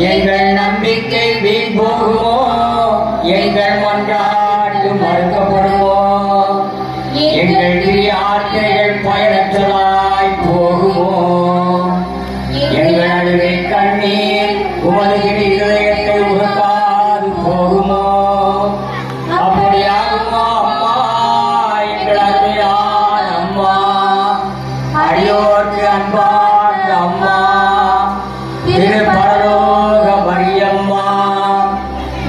எங்கள் நம்பிக்கை வீண் போகுமோ? எங்கள் மன்றாட்டு மறுக்கப்படுமோ? எங்கள் கிரியார்த்தைகள் பயனற்றதாய் போகுமோ? எங்கள் அழுகை கண்ணீர் உமது இதயத்தை உருக்காது போகுமோ? அப்படியாகுமோ அம்மா, எங்கள் அருமையான அம்மா, அடியோர்க்கு அன்பார்ந்த அம்மா, திருப்பரலோக மரியம்மா,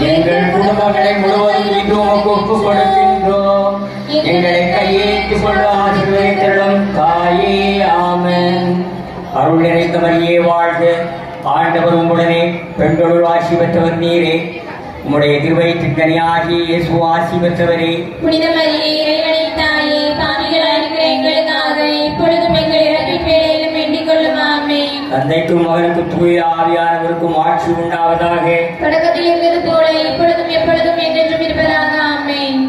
எங்கள் குடும்பங்களை முழுவதும் இன்று உமக்கு ஒப்புக் கொடுக்கின்றோம். எங்களை கையேற்றுக் கொண்டு ஆசீர்வதித்திடும் தாயே. ஆமென். அருள் நிறைந்த மரியே வாழ்க, ஆண்டவர் உம்முடனே, பெண்களுள் ஆசி பெற்றவர் நீரே, உம்முடைய திருவயிற்றின் கனியாகிய இயேசு ஆசி பெற்றவரே. புனித மரியே, இறைவனின் தாயே, பாவிகளாயிருக்கிற எங்களுக்காக இப்பொழுதும் எங்கள் இறப்பின் வேளையிலும் வேண்டிக் கொள்ளும். ஆமென். தந்தைக்கும் மகனுக்கும் தூய ஆவியானவருக்கும் ஆட்சி உண்டாவதாக. தொடக்கத்தில் இருந்தது போல இப்பொழுதும் எப்பொழுதும் என்றென்றும் இருப்பதாக. ஆமென்.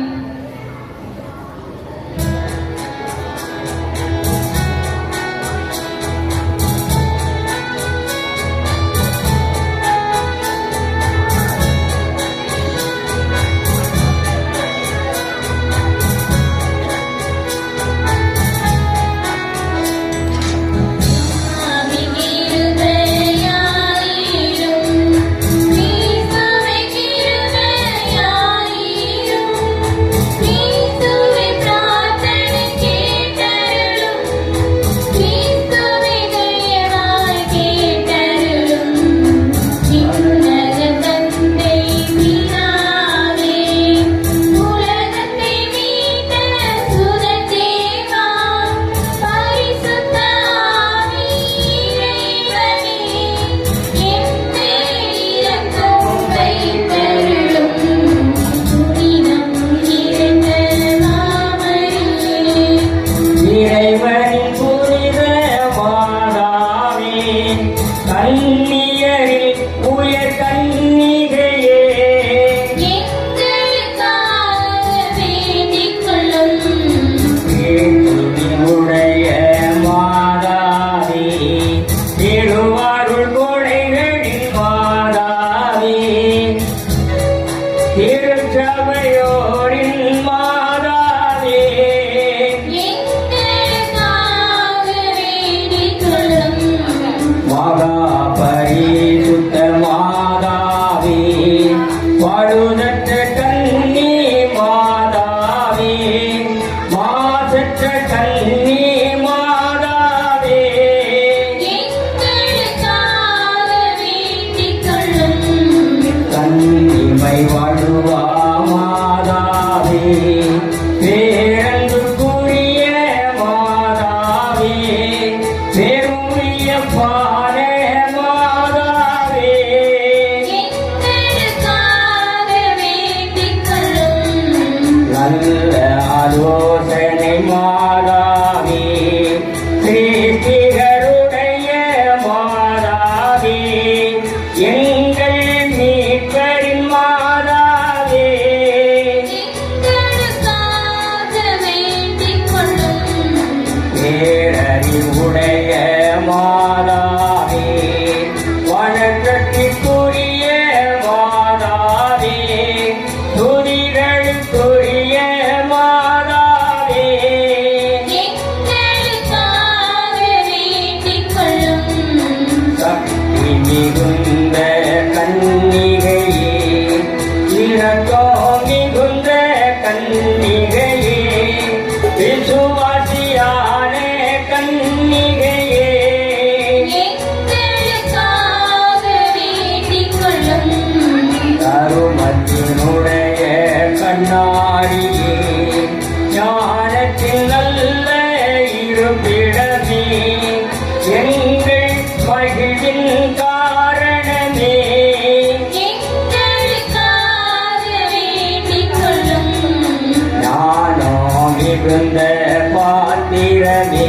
பாத்திரமே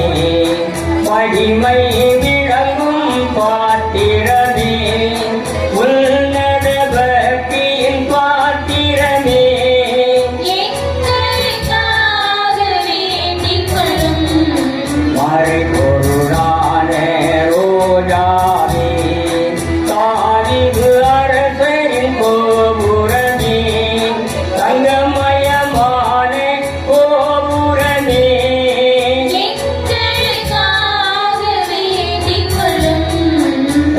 மகிமை விளங்கும் பாத்திரமே உன்னத பக்தியின் பாத்திரமே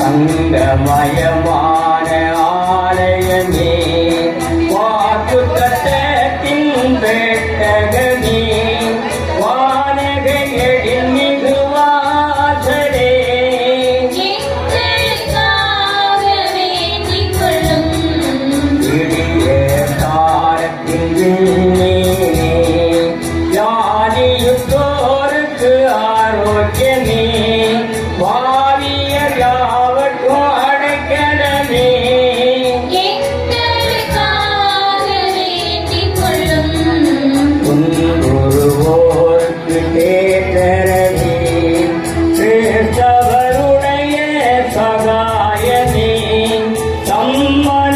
அங்கமயமான ஆலயமே வாக்கு தத்தத்தின் பெட்டகமே வானகையடில் மிகு வாசலே எங்களுக்காக வேண்டிக் கொள்ளும் இடிய தாரத்தின் விண்ணீரே யாதியுற்றோருக்கு ஆரோக்கியமே பாவியர் யாவர்க்கும் அடைக்கலமே எங்களுக்காக வேண்டிக் கொள்ளும் துன்புறுவோருக்கு தேற்றரவே கிறிஸ்தவருடைய சகாயமே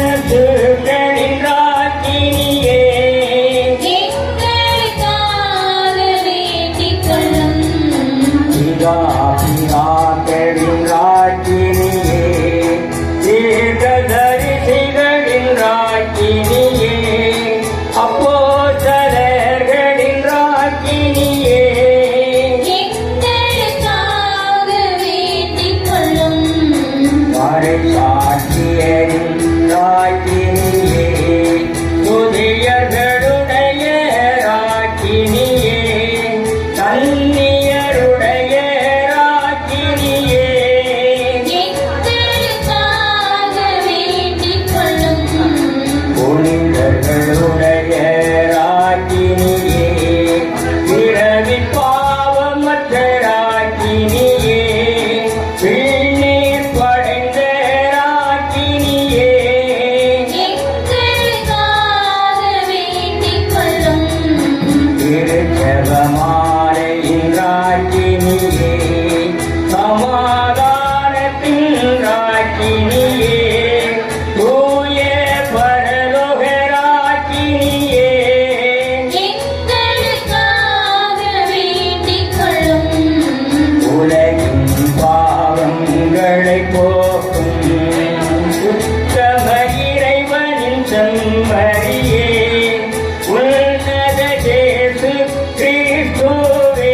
சம்மனசுகளின் ராக்கினியே எங்களுக்காக வேண்டிக் கொள்ளும் பிதாக்களின் ராக்கினியே தீர்க்கதரிசிகளின் ராக்கினியே அப்போஸ்தலர்களின் ராக்கினியே எங்களுக்காக வேண்டிக் கொள்ளும் மறைசாட்சியரின் ராக்கினியே துதியர்களுடைய ராக்கினியே கன்னியருடைய ராக்கினியே எங்களுக்காக வேண்டிக் கொள்ளும் புனிதர்களுடைய ராக்கினியே பிறவி பாவமற்ற ராக்கினியே பின்னீர் படைந்த ராக்கினியே எங்களுக்காக வேண்டிக் கொள்ளும் திருச்செபமாலையின் ராக்கினியே சமாதானத்தின் ராக்கினியே தூய பரலோக ராக்கினியே எங்களுக்காக வேண்டிக் கொள்ளும் உலகின் பாவங்களை போக்கும் சுத்தம இறைவனின் செம்மறியே உன்னத இயேசு கிறிஸ்துவே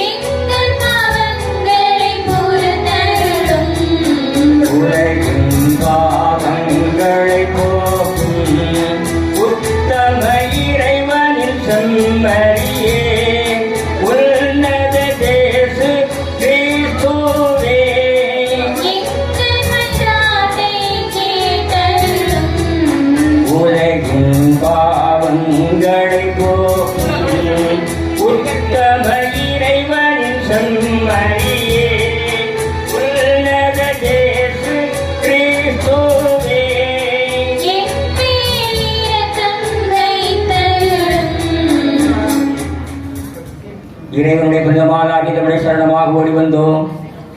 எங்கள் பாவங்களை பொறுத்தருளும் உலகின் பாவங்களை போக்கும் உத்தம இறைவனின் செம்மறியே உன்னத இயேசு கிறிஸ்துவே எங்கள் மன்றாட்டை கேட்டருளும் உலகின் பாவங்களை போக்கும் உத்தம இறைவனின் செம்மறியே உன்னத இயேசு கிறிஸ்துவே என் மேல் இரக்கம் வைத்தருளும் இறைவனுடைய பிரியமானாகி நம்முடைய சரணமாக ஓடி வந்தோம்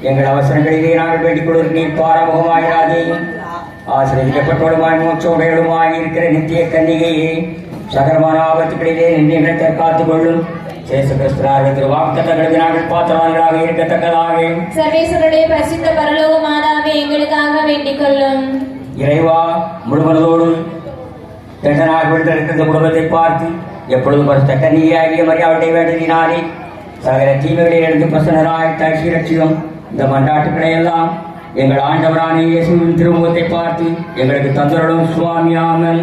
எங்கள் அவசரங்களிலே நாங்கள் வேண்டிக் கொள்வது நீர் பாரமுகமாயிராதே ஆசிரியப்பட்டோடுமாய் மூச்சோடையுமாய் இருக்கிற நித்திய கன்னிகையே சகலமான ஆபத்துகளிலே நின்று காத்துக் கொள்ளும் சேச கிறிஸ்துவாக திருவாக்குத்தத்தங்களுக்கு நாங்கள் பாத்திரவான்களாக இருக்கத்தக்கதாக சர்வேஸ்வருடைய பரிசுத்த பரலோக மாதாவே எங்களுக்காக வேண்டிக் கொள்ளும் இறைவா முழுமனதோடு தண்டனாக விழுந்திருக்கிற குடும்பத்தை பார்த்து எப்பொழுதும் பரிசுத்த கன்னிகையாகிய மரியாதை வேண்டினாரே சகல தீமைகளில் இருந்து பிரசன்னராய் தாட்சி ரட்சியம் இந்த மன்றாட்டுக்களை எல்லாம் எங்கள் ஆண்டவரான இயேசுவின் திருமுகத்தை பார்த்து எங்களுக்கு தந்தருளும் சுவாமி ஆமென்.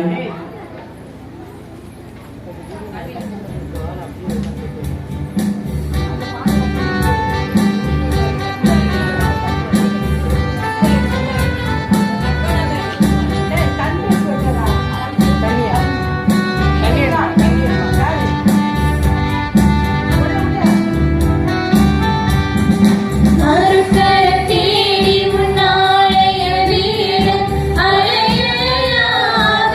அருட்கரம் தேடி முன்னாளைய வீடு அலையலையாக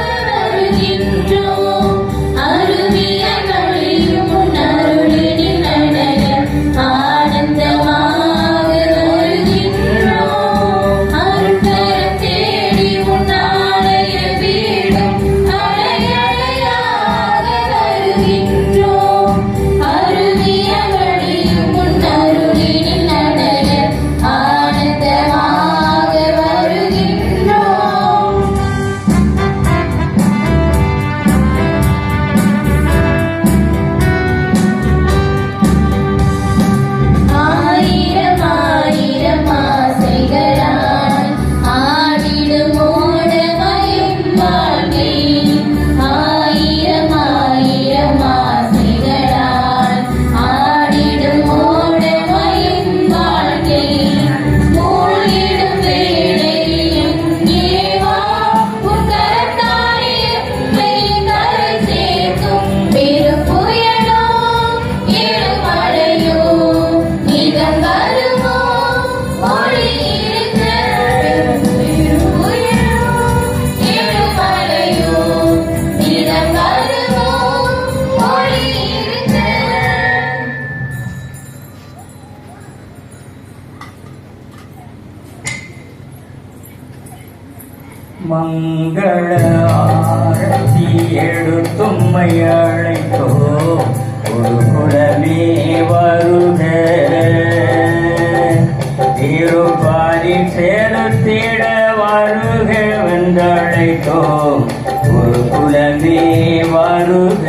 மங்கள ஆரத்தி எடுத்தும்மை அழைத்தோ ஒரு குலமே வருக திருப்பாரி செலுத்திட வருக வென்றழைத்தோ ஒரு குலமே வருக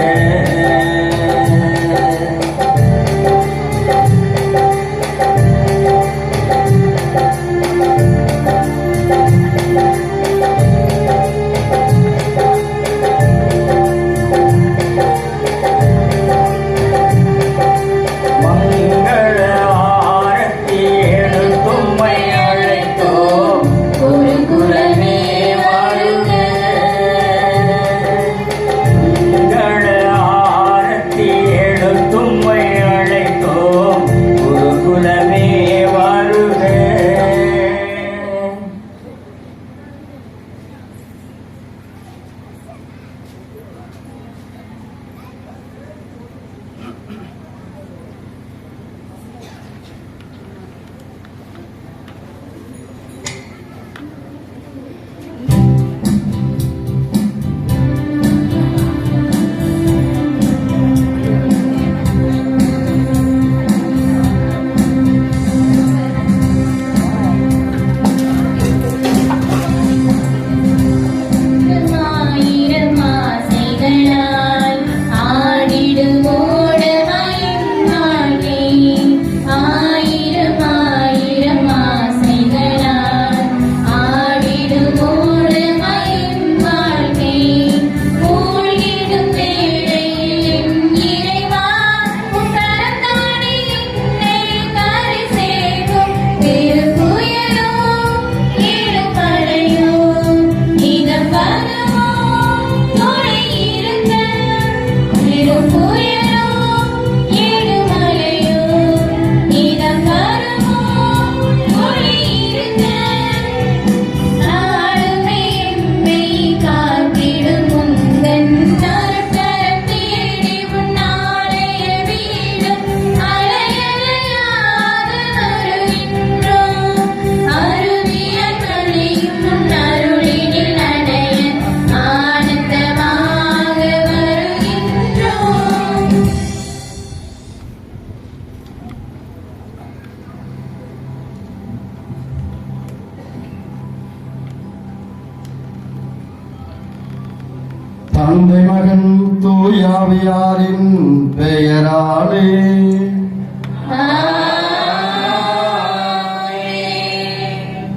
தந்தை மகன் தூயாவியாரின் பெயராலே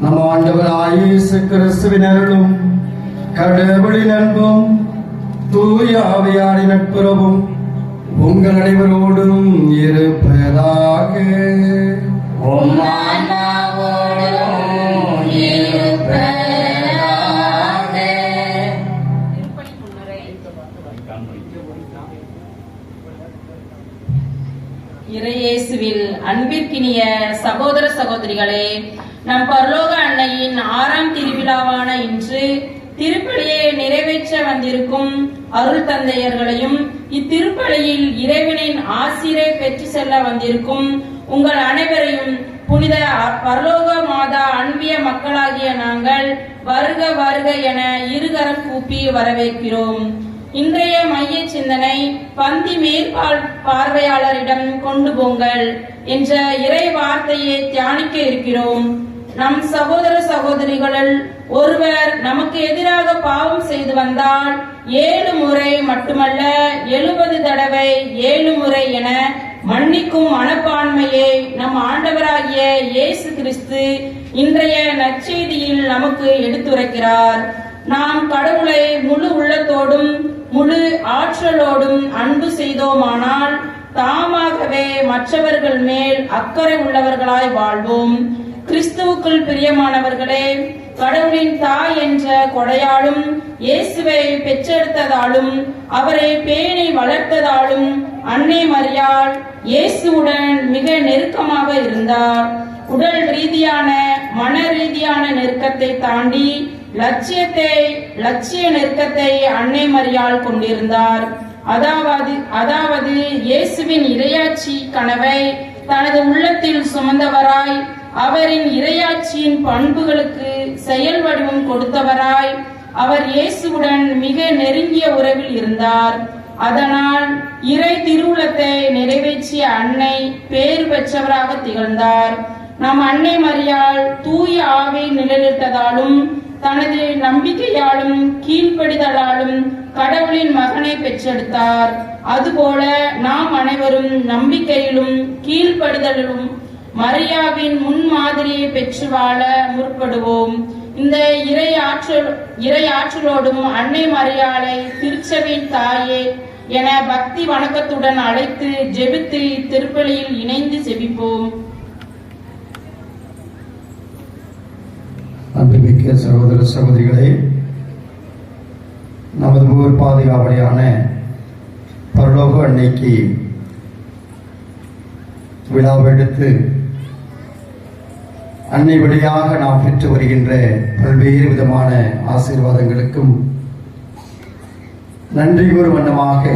நம் ஆண்டவராய் இயேசு கிறிஸ்துவின் அருளும் கடவுளின் அன்பும் தூயாவியாரின் நட்புறவும் உங்கள் அனைவரோடும் இருப்பதாக. இறையேசுவில் அன்பிற்கினிய சகோதர சகோதரிகளே, நம் பரலோக அன்னையின் 6ஆம் திருவிழாவான இன்று திருப்பலியை நிறைவேற்ற வந்திருக்கும் அருள் தந்தையர்களையும் இத்திருப்பலியில் இறைவனின் ஆசிரை பெற்று செல்ல வந்திருக்கும் உங்கள் அனைவரையும் புனித பரலோக மாதா அன்பிய மக்களாகிய நாங்கள் வருக வருக என இருகரம் கூப்பி வரவேற்கிறோம். இன்றைய மைய சிந்தனை பந்தி பார்வையாளரிடம் கொண்டு போங்கள் என்ற இறை வார்த்தையை தியானிக்க இருக்கிறோம். நம் சகோதர சகோதரிகளில் ஒருவர் நமக்கு எதிராக பாவம் செய்து வந்தால் 7 முறை மட்டுமல்ல 70 தடவை 7 முறை என மன்னிக்கும் மனப்பான்மையை நம் ஆண்டவராகிய இயேசு கிறிஸ்து இன்றைய நற்செய்தியில் நமக்கு எடுத்துரைக்கிறார். நாம் கடவுளை முழு உள்ளத்தோடும் முழு ஆற்றலோடும் அன்பு செய்தோமானால் தாமாகவே மற்றவர்கள் மேல் அக்கறை உள்ளவர்களாய் வாழ்வோம். கிறிஸ்துவுக்குள் பிரியமானவர்களே, கடவுளின் தாய் என்ற கொடையாலும் இயேசுவை பெற்றெடுத்ததாலும் அவரை பேணி வளர்த்ததாலும் அன்னை மரியாள் இயேசுவுடன் மிக நெருக்கமாக இருந்தார். உடல் ரீதியான மன ரீதியான நெருக்கத்தை தாண்டி லட்சிய நெருக்கத்தை அன்னை மரியாள் கொண்டிருந்தார். அதாவது இயேசுவின் இறையாட்சி கனவை தனது உள்ளத்தில் சுமந்தவராய் அவரின் இறையாட்சியின் பண்புகளுக்கு செயல் வடிவம் கொடுத்தவராய் அவர் இயேசுவுடன் மிக நெருங்கிய உறவில் இருந்தார். அதனால் இறை திருவுளத்தை நிறைவேற்றிய அன்னை பேறு பெற்றவராக திகழ்ந்தார். நம் அன்னை மரியாள் தூய ஆவி நிழலிட்டதாலும் தனது நம்பிக்கையாலும் கீழ்ப்படிதலாலும் கடவுளின் மகனை பெற்றெடுத்தார். அதுபோல நாம் அனைவரும் நம்பிக்கையிலும் கீழ்ப்படிதலிலும் மரியாவின் முன்மாதிரியை பெற்று வாழ முற்படுவோம். இந்த இறை ஆற்றலோடும் அன்னை மரியாளை திருச்சபையின் தாயே என பக்தி வணக்கத்துடன் அழைத்து ஜெபித்து திருப்பலியில் இணைந்து ஜெபிப்போம். அன்புமிக்க சகோதர சகோதரிகளே, நமது ஊர் பாதுகாவலியான பரலோக அன்னைக்கு விழாவெடுத்து அன்னை வழியாக நாம் பெற்று வருகின்ற பல்வேறு விதமான ஆசீர்வாதங்களுக்கும் நன்றி கூறும் வண்ணமாக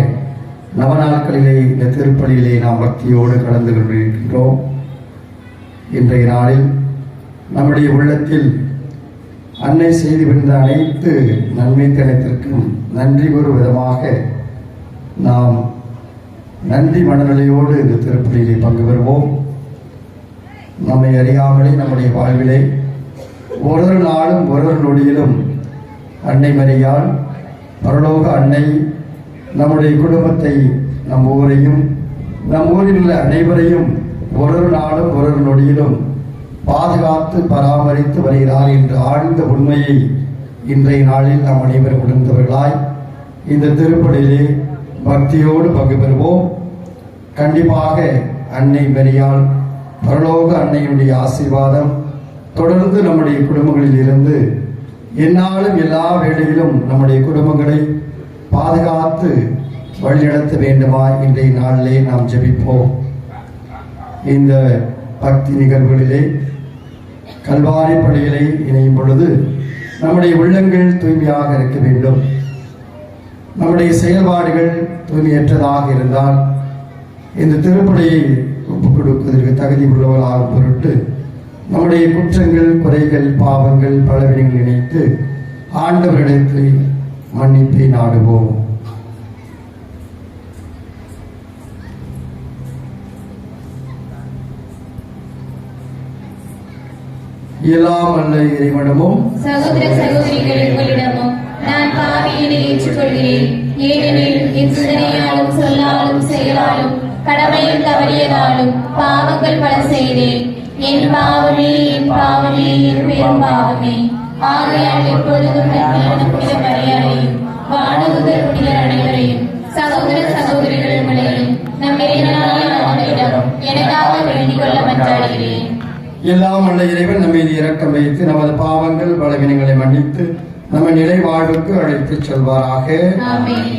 நவநாட்களிலே இந்த திருப்பலியிலே நாம் பக்தியோடு கலந்து கொண்டிருக்கின்றோம். இன்றைய நாளில் நம்முடைய உள்ளத்தில் அன்னை செய்து வந்த அனைத்து நன்மைத்தனத்திற்கும் நன்றி கூறும் விதமாக நாம் நன்றி மனநிலையோடு இந்த திருப்பலியிலே பங்கு பெறுவோம். நம்மை அறியாமலே நம்முடைய வாழ்விலே ஒரு நாளும் ஒரு நொடியிலும் அன்னை மரியாள் பரலோக அன்னை நம்முடைய குடும்பத்தை, நம் ஊரையும் நம் ஊரில் உள்ள அனைவரையும் ஒரு நாளும் ஒரு நொடியிலும் பாதுகாத்து பராமரித்து வருகிறார் என்ற ஆழ்ந்த உண்மையை இன்றைய நாளில் நாம் அனைவரும் உணர்ந்தவர்களாய் இந்த திருப்பலியிலே பக்தியோடு பங்கு பெறுவோம். கண்டிப்பாக அன்னை மரியாள் பரலோக அன்னையுடைய ஆசீர்வாதம் தொடர்ந்து நம்முடைய குடும்பங்களில் இருந்து எந்நாளும் எல்லா வேளையிலும் நம்முடைய குடும்பங்களை பாதுகாத்து வழிநடத்த வேண்டுமா இன்றைய நாளிலே நாம் ஜெபிப்போம். இந்த பக்தி நிகழ்வுகளிலே கல்வாரி பணிகளை இணையும் பொழுது நம்முடைய உள்ளங்கள் தூய்மையாக இருக்க வேண்டும். நம்முடைய செயல்பாடுகள் தூய்மையற்றதாக இருந்தால் இந்த திருப்பலியை ஒப்புக் கொடுப்பதற்கு தகுதி உள்ளவர்களாகும் பொருட்டு நம்முடைய குற்றங்கள், குறைகள், பாவங்கள், பலவீனங்கள் நினைத்து ஆண்டவரிடத்தில் மன்னிப்பை நாடுவோம். எல்லாம் அல்ல இறைவனமும் சகோதர சகோதரிகள் உங்களிடமும் நான் பாவியினை ஏற்றுக்கொள்கிறேன். ஏனெனில் என் சிந்தனையாலும் சொல்லாலும் செயலாலும் கடமையில் தவறியதாலும் பாவங்கள் பல செய்தேன். என் பாவமே, என் பாவமே, என் பெரும் பாவமே. ஆகையால் எப்பொழுதும் மரியாதையும் வானதுதர் புனிதர் அனைவரையும் சகோதர சகோதரிகள் உங்களையும் நம் இறைவனாகிய எனக்காக வேண்டிக் கொள்ள மன்றாடுகிறேன். எல்லாம் அல்ல இறைவன் நம்ம மீது இரக்கம் வைத்து நமது பாவங்கள் பலவீனங்களை மன்னித்து நம்ம நிலை வாழ்வுக்கு அழைத்துச் செல்வாராக. ஆமென்.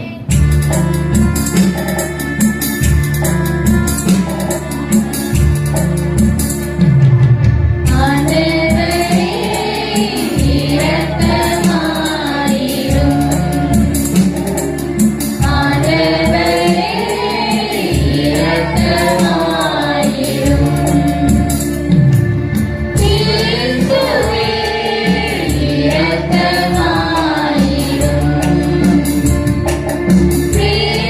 Free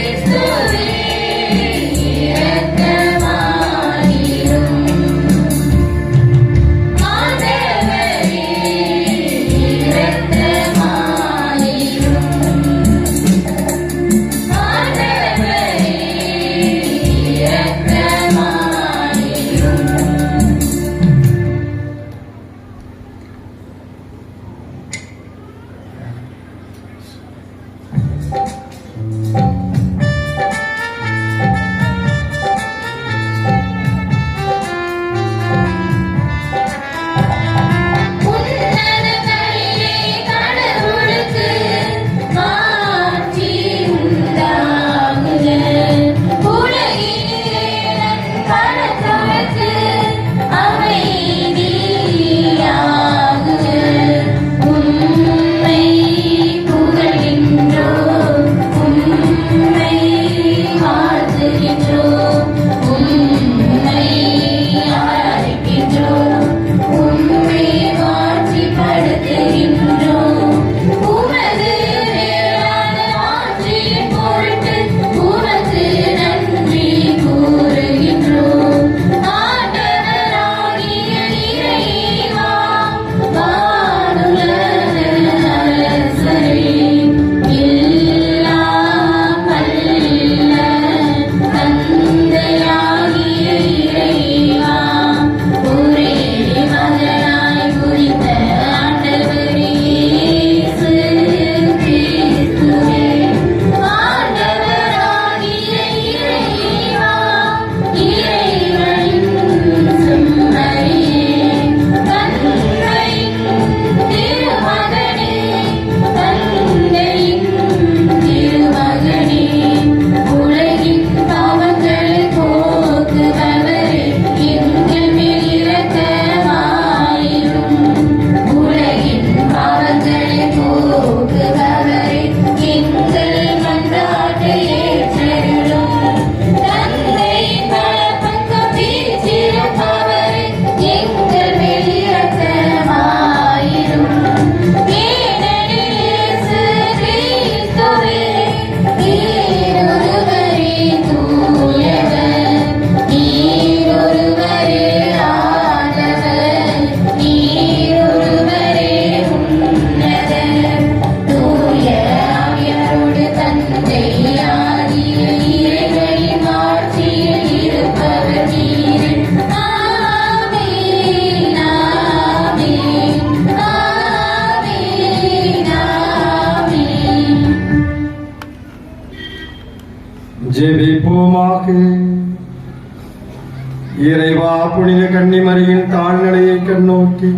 இறைவா, புனித கன்னிமரியின் தாழ்நிலையை கண்ணோக்கி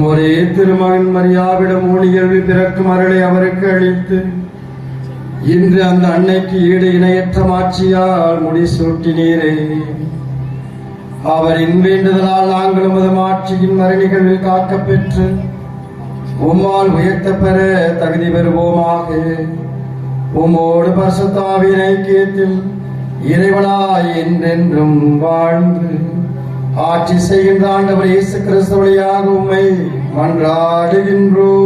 ஒரே திருமகன் மரியாவிடம் நிகழ்வு பிறக்கும் அருளை அவருக்கு அளித்து இன்று அந்த அன்னைக்கு ஈடு இணையற்ற மாட்சியால் முடிசூட்டினீரே. அவரின் வேண்டுதலால் நாங்கள் உமது மாட்சியின் மறுநிகழ்வில் காக்கப் பெற்று உம்மால் உயர்த்த பெற தகுதி பெறுவோமாக. உம்மோடு பரிசுத்த ஆவியின் ஐக்கியத்தில் இறைவனாய் என்றென்றும் வாழ்ந்து ஆட்சி செய்கின்ற ஆண்டவர் இயேசு கிறிஸ்து வழியாக உம்மை மன்றாடுகின்றோம்.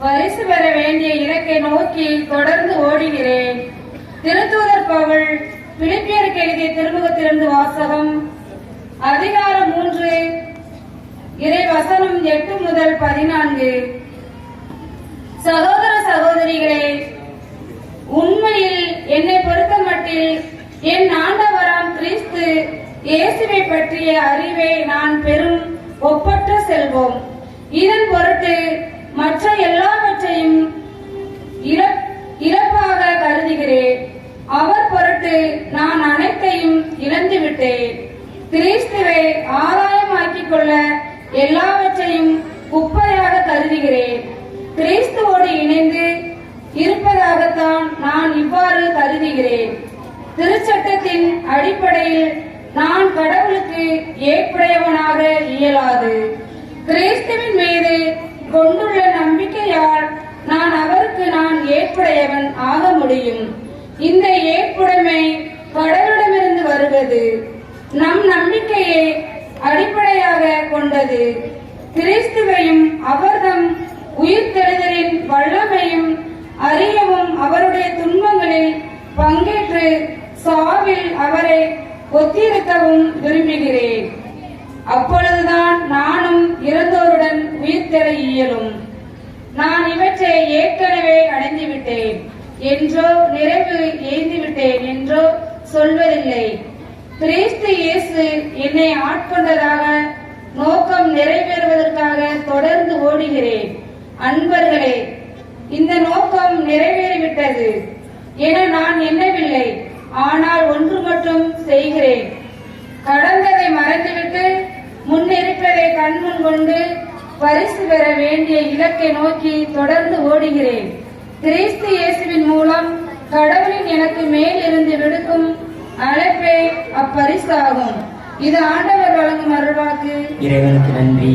பரிசு பெற வேண்டிய இலக்கை நோக்கி தொடர்ந்து ஓடுகிறேன். திருத்தூதர் பவுல் பிலிப்பியருக்கு எழுதிய திருமுகத்திலிருந்து வாசகம். அதிகாரம் 3 இறை வசனம் 8 முதல் 14. சகோதர சகோதரிகளே, உண்மையில் என்னை பொறுத்தமட்டில் என் ஆண்டவராம் கிறிஸ்து இயேசுவை பற்றிய அறிவை நான் பெறும் ஒப்பற்ற செல்வம். இதன் பொருட்டு மற்ற எல்லாவற்றையும் இழப்பாக கருதுகிறேன். அவர் பொருட்டு நான் அனைத்தையும் இழந்துவிட்டேன். கிறிஸ்துவை ஆதாயமாக்கிக் கொள்ள எல்லாவற்றையும் குப்பையாக கருதுகிறேன். கிறிஸ்துவோடு இணைந்து இருப்பதாகத்தான் நான் இவ்வாறு கருதுகிறேன். திருச்சட்டத்தின் அடிப்படையில் நான் கடவுளுக்கு ஏற்புடையவனாக இயலாது. கிறிஸ்துவின் மீது கொண்டுள்ள நம்பிக்கையால் நான் அவருக்கு ஏற்புடையவன் ஆக முடியும். இந்த ஏற்புடைமை கடவுளிடமிருந்து வருவது. நம் நம்பிக்கையை அடிப்படையாக கொண்டது. கிறிஸ்துவையும் அவர்தம் உயிர்த்தெழுதலின் வல்லமையும் அறியவும் அவருடைய துன்பங்களில் பங்கேற்று சாவில் அவரை ஒத்திருக்கவும் விரும்புகிறேன். அப்பொழுதுதான் நானும் இறந்தோருடன் உயிர்த்தெழ இயலும். நான் இவற்றை ஏற்கனவே அடைந்துவிட்டேன் என்றோ நிறைவு எய்துவிட்டேன் என்றோ சொல்வதில்லை. கிறிஸ்து இயேசு என்னை ஆட்கொண்டதாக நோக்கம் நிறைவேறுவதற்காக தொடர்ந்து ஓடுகிறேன். அன்பர்களே, இந்த நோக்கம் நிறைவேறிவிட்டது என நான் எண்ணவில்லை. ஆனால் ஒன்று மட்டும் செய்கிறேன். கடந்ததை மறந்துவிட்டு முன்னிருப்பதை கண்முன் கொண்டு பரிசு பெற வேண்டிய இலக்கை நோக்கி தொடர்ந்து ஓடுகிறேன். கிறிஸ்து இயேசுவின் மூலம் கடவுளின் எனக்கு மேல் இருந்து விடுக்கும் அழைப்பே அப்பரிசாகும். இது ஆண்டவர் வழங்கும் அருள்வாக்கு. இறைவனுக்கு நன்றி.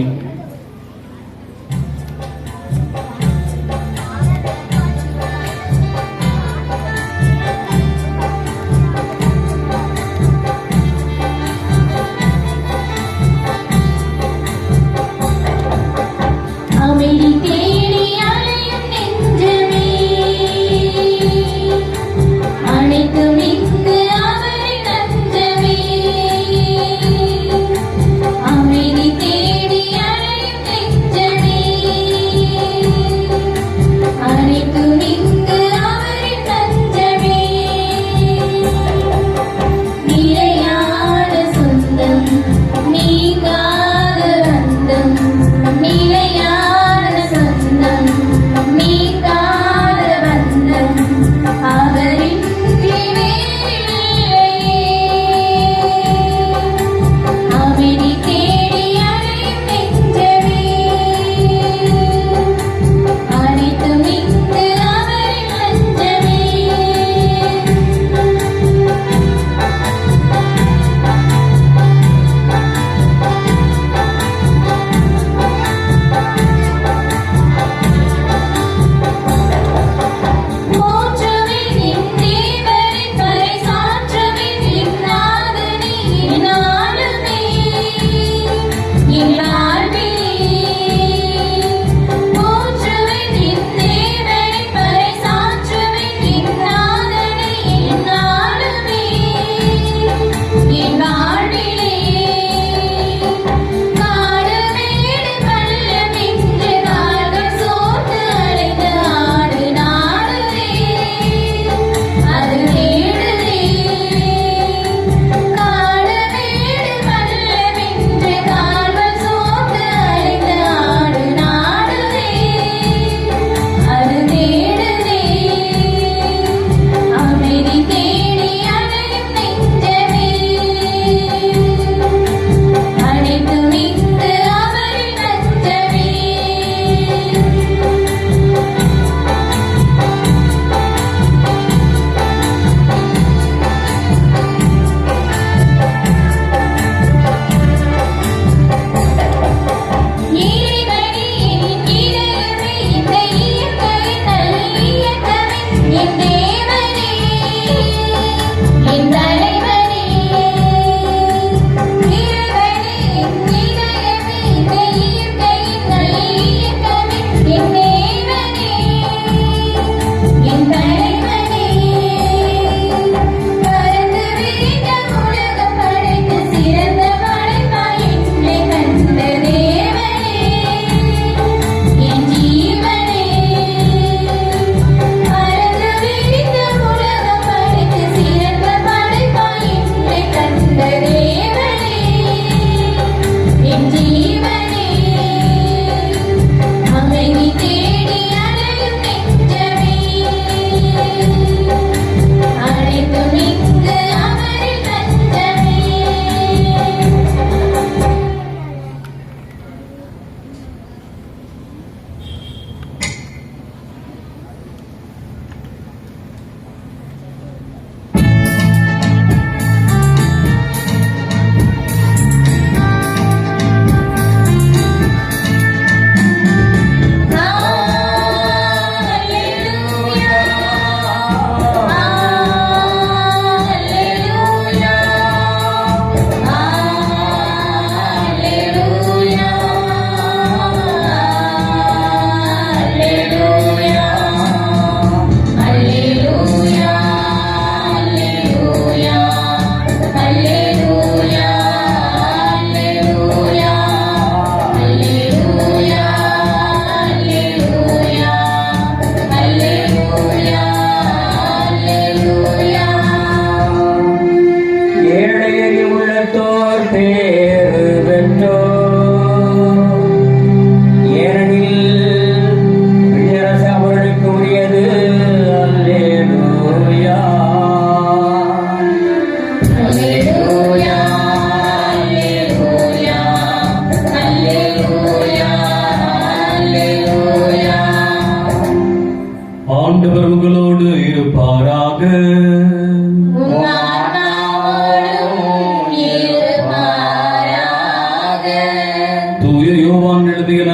அமைதி தேடி அலையும் நெஞ்சமே, அனைத்தும் இங்கு அவரின் தஞ்சமே. அமைதி தேடி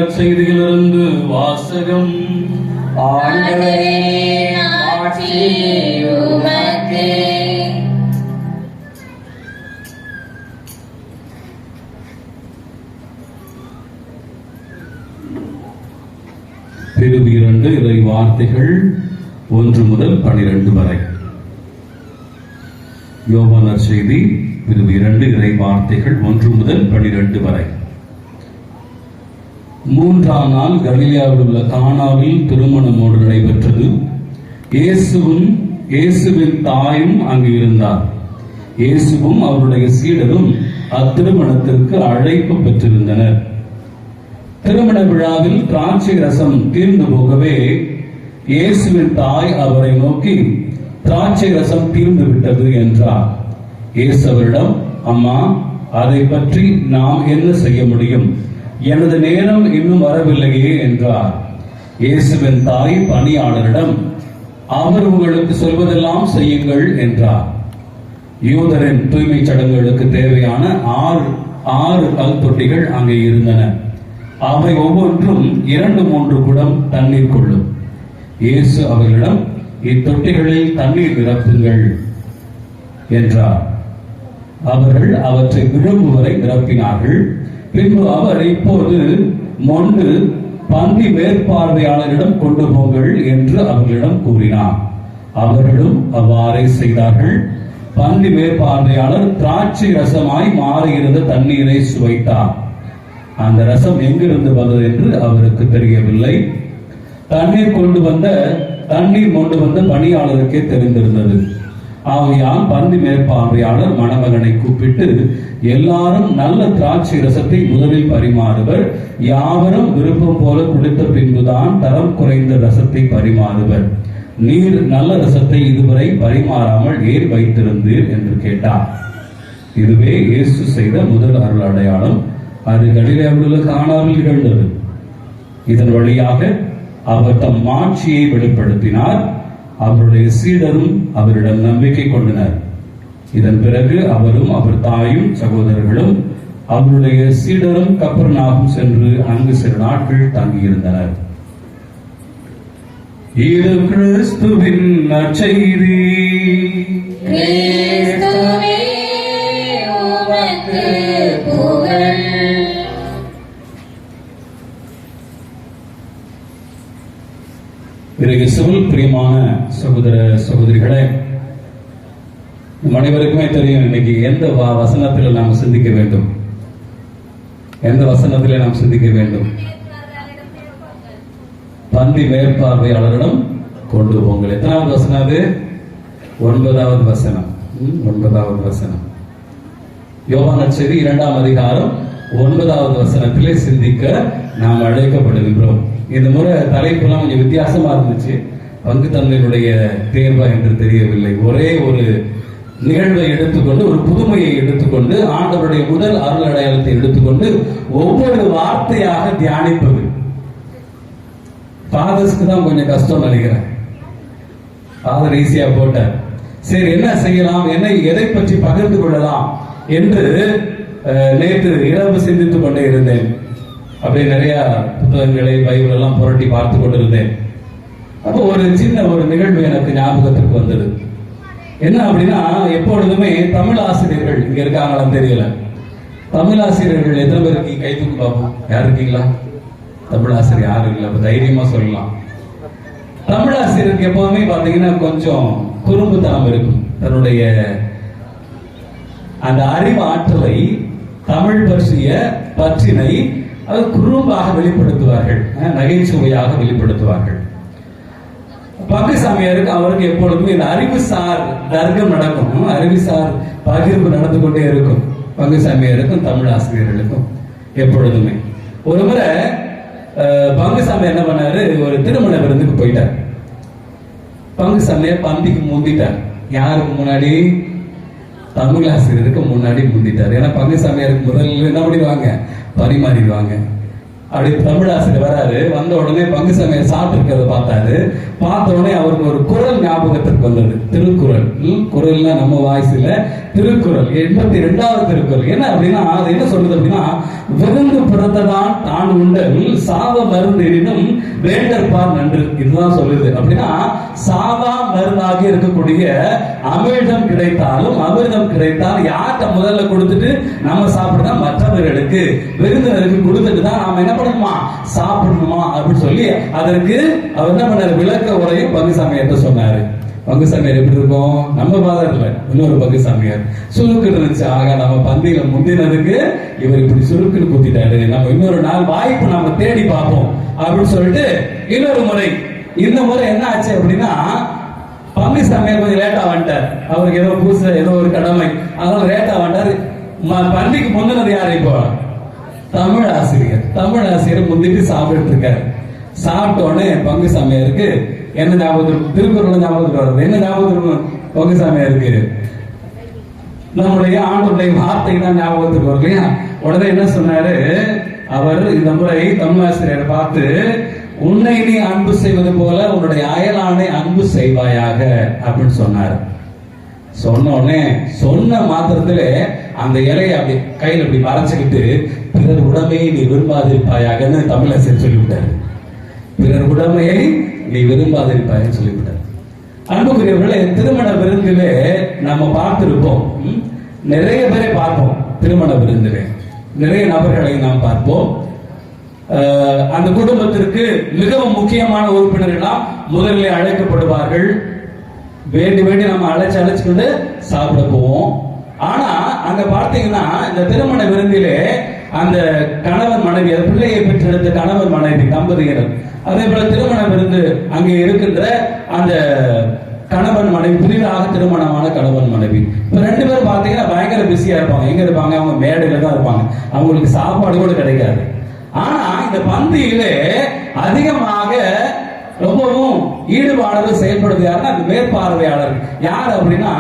நற்செய்தியிலிருந்து வாசகம். ஆண்டவரே ஆட்சி உமக்கே. பிரிவு 2 இறை வார்த்தைகள் 1 முதல் 12 வரை. யோவான் நற்செய்தி பிரிவு 2 இறை வார்த்தைகள் 1 முதல் 12 வரை. 3ஆம் நாள் கலிலேயாவில் உள்ள கானாவில் திருமணமோடு நடைபெற்றது. இயேசுவின் தாயும் அங்கு இருந்தார். இயேசுவும் அவருடைய சீடரும் அத்திருமணத்திற்கு அழைப்பு பெற்றிருந்தனர். திருமண விழாவில் திராட்சை ரசம் தீர்ந்து போகவே இயேசுவின் தாய் அவரை நோக்கி, திராட்சை ரசம் தீர்ந்து விட்டது என்றார். இயேசு அவரிடம், அம்மா, அதை பற்றி நாம் என்ன செய்ய முடியும்? எனது நேரம் இன்னும் வரவில்லையே என்றார். இயேசுவின் தாய் பணியாளரிடம், அவர் உங்களுக்கு சொல்வதெல்லாம் செய்யுங்கள் என்றார். யூதரின் தூய்மை சடங்குகளுக்கு தேவையான ஆறு கல் தொட்டிகள் அங்கே இருந்தன. அவை ஒவ்வொன்றும் 2-3 குடம் தண்ணீர் கொள்ளும். இயேசு அவர்களிடம், இத்தொட்டிகளில் தண்ணீர் நிரப்புங்கள் என்றார். அவர்கள் அவற்றை விழும்புவரை நிரப்பினார்கள். பின்பு அவர், இப்போது மொண்டு பந்தி மேற்பார்வையாளரிடம் கொண்டு போங்கள் என்று அவர்களிடம் கூறினார். அவர்களும் அவ்வாறே செய்தார்கள். பந்தி மேற்பார்வையாளர் திராட்சை ரசமாய் மாறியிருந்த தண்ணீரை சுவைத்தார். அந்த ரசம் எங்கிருந்து வந்தது என்று அவருக்கு தெரியவில்லை. தண்ணீர் கொண்டு வந்த பணியாளருக்கே தெரிந்திருந்தது. ஆகையால் பந்தி மேற்பார்வையாளர் மணமகனை கூப்பிட்டு, எல்லாரும் நல்ல திராட்சை ரசத்தை முதலில் பரிமாறுவர், யாவரும் விருப்பம் போல குடித்த பின்புதான் தரம் குறைந்த ரசத்தை பரிமாறுவர். நீர் நல்ல ரசத்தை இதுவரை பரிமாறாமல் ஏன் வைத்திருந்தீர் என்று கேட்டார். இதுவே இயேசு செய்த முதல் அருள் அடையாளம். அது கலிலேயாவில் உள்ள கானாவில் நிகழ்ந்தது. இதன் வழியாக அவர் தம் மாட்சியை வெளிப்படுத்தினார். அவருடைய சீடரும் அவரிடம் நம்பிக்கை கொண்டனர். இதன் பிறகு அவரும் அவர் தாயும் சகோதரர்களும் அவருடைய சீடரும் கப்பர்நாகும் சென்று அங்கு சில நாட்கள் தங்கியிருந்தனர். இது கிறிஸ்துவின் நற்செய்தி. கிறிஸ்துவே உமக்கு புகழ். இயேசுவில் பிரியமான சகோதர சகோதரிகளே, அனைவருக்குமே தெரியும் இன்னைக்கு எந்த வசனத்தில் நாம் சிந்திக்க வேண்டும். எந்த வசனத்திலே நாம் சிந்திக்க வேண்டும்? பந்தி மேற்பார்வையாளரிடம் கொண்டு போங்கள். எத்தனாவது வசனம் அது? 9வது வசனம். 9வது வசனம். யோவான் நற்செய்தி 2ஆம் அதிகாரம் 9வது வசனத்திலே சிந்திக்க நாம் அழைக்கப்படுகின்றோம். இந்த முறை தலைப்புலாம் கொஞ்சம் வித்தியாசமா இருந்துச்சு. பங்கு தந்தையினுடைய தேர்வா என்று தெரியவில்லை. ஒரே ஒரு நிகழ்வை எடுத்துக்கொண்டு, ஒரு புதுமையை எடுத்துக்கொண்டு, ஆண்டவருடைய முதல் அருள் அடையாளத்தை எடுத்துக்கொண்டு ஒவ்வொரு வார்த்தையாக தியானிப்பது. ஃபாதர்ஸ்க்கு தான் கொஞ்சம் கஷ்டம் நினைக்கிறேன். ஃபாதர் ஈஸியா போட்டார். சரி, என்ன செய்யலாம், எதை பற்றி பகிர்ந்து கொள்ளலாம் என்று நேற்று இரவு சிந்தித்துக் கொண்டே இருந்தேன். அப்படியே நிறைய புத்தகங்களை, பைபிள் எல்லாம் புரட்டி பார்த்து கொண்டிருந்தேன். அப்போ ஒரு சின்ன நிகழ்வு எனக்கு ஞாபகத்துக்கு வந்தது. என்ன அப்படின்னா, எப்பொழுதுமே தமிழ் ஆசிரியர்கள் இங்க இருக்காங்களான்னு தெரியல. தமிழ் ஆசிரியர்கள் எத்தனை பேருக்கு கை தூக்கு பார்ப்போம்? யாரு இருக்கீங்களா? தமிழ் ஆசிரியர் யாரும் இல்லை. அப்ப தைரியமா சொல்லலாம். தமிழ் ஆசிரியருக்கு எப்போதுமே பாத்தீங்கன்னா கொஞ்சம் குறும்புத்தனம் இருக்கும். தன்னுடைய அந்த அறிவு ஆற்றலை, தமிழ் பற்றிய பற்றினை அது குறும்பாக வெளிப்படுத்துவார்கள், நகைச்சுவையாக வெளிப்படுத்துவார்கள். பங்குசாமியாருக்கு அவருக்கு எப்பொழுதுமே இந்த அறிவுசார் தர்க்கம் நடக்கும், அறிவுசார் பகிர்வு நடந்து கொண்டே இருக்கும். பங்குசாமியாருக்கும் தமிழ் ஆசிரியர்களுக்கும் எப்பொழுதுமே. ஒரு முறை பங்குசாமி என்ன பண்ணாரு, ஒரு திருமண விருந்துக்கு போயிட்டார். பங்குசாமியார் பந்திக்கு முந்திட்டார். யாருக்கு முன்னாடி? தமிழ் ஆசிரியருக்கு முன்னாடி முந்திட்டார். ஏன்னா பங்குசாமியாருக்கு முதல்ல என்ன பண்ணிடுவாங்க, பரிமாறிடுவாங்க. அப்படி தமிழ் ஆசிரியர் வராரு. வந்த உடனே பங்குசாமியார் சாப்பிட்டு இருக்கிறத பார்த்தாரு. பார்த்த உடனே அவருக்கு ஒரு குரல் ஞாபகத்திற்கு வந்தது. திருக்குறள். குரல்னா நம்ம வாய்ஸ்ல திருக்குறள் 82வது திருக்குறள். என்ன அப்படின்னா அது என்ன சொல்றது அப்படின்னா, விருந்து பிறந்ததான் தான் உண்டல் சாவ மருந்து எனினும் வேண்டற்பார் நன்று. இதுதான் சொல்லுது. அப்படின்னா சாவா மருந்தாக இருக்கக்கூடிய அமிர்தம் கிடைத்தாலும் அமிர்தம் கிடைத்தால் யார்கிட்ட முதல்ல கொடுத்துட்டு நம்ம சாப்பிடுறோம், மற்றவர்களுக்கு விருந்தினருக்கு கொடுத்துட்டு தான் நாம என்ன பண்ணணுமா, சாப்பிடணுமா அப்படின்னு சொல்லி அதற்கு அவர் என்ன பண்ணாரு, விளக்க உரையும் பங்கு சமயத்தை சொன்னாரு. பங்கு சாமியார் எப்படி இருக்கும், நம்ம பாதர்ல இன்னொரு பங்கு சாமியார் சுருக்கு இருந்துச்சு. ஆக நம்ம பந்தியில முந்தினதுக்கு இவர் இப்படி சுருக்குன்னு குத்திட்டாரு, நம்ம இன்னொரு நாள் வாய்ப்பு நாம தேடி பார்ப்போம் அப்படின்னு சொல்லிட்டு இன்னொரு முறை. இந்த முறை என்ன ஆச்சு அப்படின்னா, பங்கு சாமியார் கொஞ்சம் லேட்டா வந்துட்டார். அவருக்கு ஏதோ பூசை ஏதோ ஒரு கடமை, அதனால லேட்டா வந்துட்டாரு. பந்திக்கு முந்தினது யாரு, இப்போ தமிழ் ஆசிரியர். தமிழ் ஆசிரியர் முந்திட்டு சாப்பிட்டு இருக்காரு. சாப்பிட்ட உடனே பங்கு சாமியாருக்கு என்ன ஞாபகம், திருக்குறள் ஞாபகத்துக்கு வருது. என்ன ஞாபகத்துக்கு பங்கு சாமியாருக்கு, நம்முடைய ஆண்டுடைய வார்த்தை தான் ஞாபகத்துக்கு வரும் இல்லையா. உடனே என்ன சொன்னாரு அவர், இந்த முறை தமிழாசிரியரை பார்த்து, உன்னை நீ அன்பு செய்வது போல உன்னுடைய அயலானை அன்பு செய்வாயாக அப்படின்னு சொன்னார். சொன்ன உடனே சொன்ன மாத்திரத்திலே அந்த இலையை அப்படி கையில் அப்படி மறைச்சுக்கிட்டு, பிறர் உடமையை நீ விரும்பாதிருப்பாயாகன்னு தமிழாசிரியர் சொல்லிவிட்டாரு. பிறர் உடமையை நீ விரும்பாதிருப்பாய்ன்னு சொல்லிவிட்டார். அன்புக்குரியவர்களே, திருமண விருந்திலே நம்ம பார்த்திருப்போம், நிறைய பேரை பார்ப்போம். திருமண விருந்திலே நிறைய நபர்களை நாம் பார்ப்போம். அந்த குடும்பத்திற்கு மிகவும் முக்கியமான உறுப்பினர்களாம் முதலில் அழைக்கப்படுவார்கள். வேண்டி வேண்டி நம்ம அழைச்சுக்கிட்டு சாப்பிட போவோம். ஆனா அங்க பார்த்தீங்கன்னா இந்த திருமண விருந்திலே அந்த கணவன் மனைவி, பிள்ளையை பெற்றெடுத்த கணவன் மனைவி தம்பதியினர், அதே போல திருமண விருந்து அங்கே இருக்கின்ற அந்த கணவன் மனைவி, புதிதாக திருமணமான கணவன் மனைவி, இப்ப 2 பேரும் பாத்தீங்கன்னா பயங்கர பிஸியா இருப்பாங்க. எங்க இருப்பாங்க, அவங்க மேடையில தான் இருப்பாங்க. அவங்களுக்கு சாப்பாடு கூட கிடைக்காது. ஆனா இந்த பந்தியிலே அதிகமாக ரொம்பவும் ஈடுபாடு செயல்படுது யாருன்னா அந்த மேற்பார்வையாளர். யார் அப்படின்னா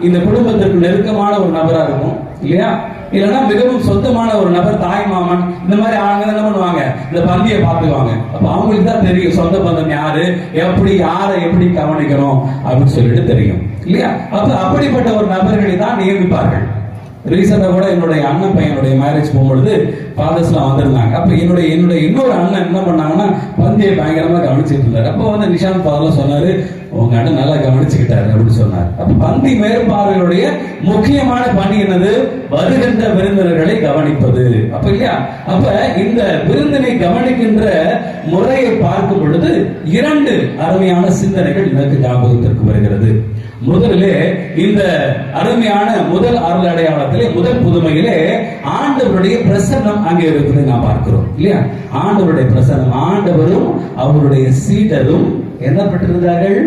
இந்த குடும்பத்திற்கு நெருக்கமான ஒரு நபரா இருக்கும் இல்லையா, இல்லைன்னா மிகவும் சொந்தமான ஒரு நபர், தாய் மாமன், இந்த மாதிரி ஆளுங்க என்ன பண்ணுவாங்க, இந்த பந்தியை பார்த்துக்குவாங்க. அப்ப அவங்களுக்கு தான் தெரியும் சொந்த பந்தம் யாரு, எப்படி யாரை எப்படி கவனிக்கணும் அப்படின்னு சொல்லிட்டு தெரியும் இல்லையா. அப்ப அப்படிப்பட்ட ஒரு நபர்களை தான் நியமிப்பார்கள். ரீசெண்டா கூட என்னுடைய அண்ணன் பையனுடைய மேரேஜ் போகும்பொழுது ஃபாதர்ஸ்லாம் வந்திருந்தாங்க. அப்ப என்னுடைய இன்னொரு அண்ணன் என்ன பண்ணாங்கன்னா பந்தியை பயங்கரமா கவனிச்சுட்டு இருந்தாரு. அப்போ வந்து நிஷாந்த் ஃபாதர்லாம் சொன்னாரு, உங்க அண்ணன் நல்லா கவனிச்சுக்கிட்டாரு அப்படின்னு சொன்னார். அப்ப பந்தி மேற்பார்வையுடைய முக்கியமான பணி என்னது, வருகின்ற விருந்தினர்களை கவனிப்பது. அப்ப இல்லையா, அப்ப இந்த விருந்தினை கவனிக்கின்ற முறையை பார்க்கும் பொழுது 2 அருமையான சிந்தனைகள் எனக்கு ஞாபகத்திற்கு வருகிறது. முதலிலே இந்த அருமையான முதல் அருள் அடையாளத்திலே, முதல் புதுமையிலே ஆண்டவருடைய பிரசன்னம் அங்கே இருப்பதை நாம் பார்க்கிறோம் இல்லையா. ஆண்டவருடைய பிரசன்னம், ஆண்டவரும் அவருடைய சீடரும் என்ன பெற்றிருந்தார்கள்,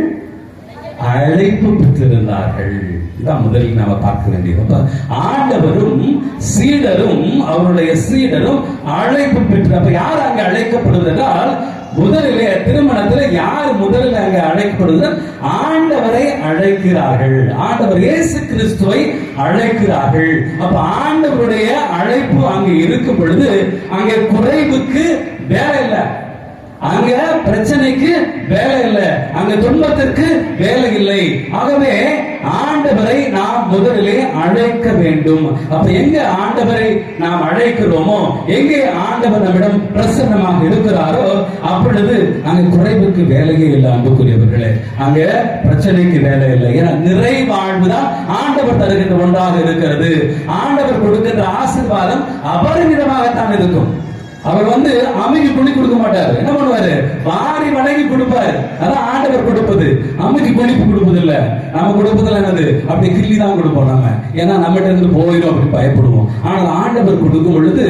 அழைப்பு பெற்றிருந்தார்கள். இதான் முதலில் நாம பார்க்க வேண்டியது. ஆண்டவரும் சீடரும் அவருடைய சீடரும் அழைப்பு பெற்று, அப்ப யார் அங்க அழைக்கப்படுவதால், முதலிலே திருமணத்தில் யார் முதலில் அங்க அழைக்கப்படுகிறார், ஆண்டவரை அழைக்கிறார்கள். ஆண்டவர் இயேசு கிறிஸ்துவை அழைக்கிறார்கள். அப்ப ஆண்டவருடைய அழைப்பு அங்கே இருக்கும் பொழுது அங்கே குறைவுக்கு வேலை இல்லை, அங்க பிரச்சனைக்கு வேலை இல்லை, அங்க துன்பத்திற்கு வேலை இல்லை. ஆகவே ஆண்டவரை நாம் முதலிலே அழைக்க வேண்டும். அப்ப எங்க ஆண்டவரை நாம் அழைக்கிறோமோ, எங்கே ஆண்டவர் நம்மிடம் பிரசன்னமாக இருக்கிறாரோ, அப்பொழுது அங்க குறைவுக்கு வேலையே இல்லை. அன்புக்குரியவர்களே, அங்க பிரச்சனைக்கு வேலை இல்லை. ஏன்னா நிறைவாழ்வுதான் ஆண்டவர் தருகின்ற ஒன்றாக இருக்கிறது. ஆண்டவர் கொடுக்கின்ற ஆசீர்வாதம் அபரிமிதமாகத்தான் இருக்கும். அவர் வந்து அமைக்கு குடி கொடுக்க மாட்டாரு, என்ன பண்ணுவாரு, வாரி வணங்கி கொடுப்பாரு. அதான் ஆண்டவர் கொடுப்பது. அமைக்கு குடிப்பு கொடுப்பது இல்ல, நம்ம கொடுப்பதில் என்னது, அப்படி கிள்ளி தான் கொடுப்போம் நம்ம. ஏன்னா நம்மகிட்ட இருந்து போயிடும் அப்படி பயப்படுவோம். ஆனால் ஆண்டவர் கொடுக்கும் பொழுது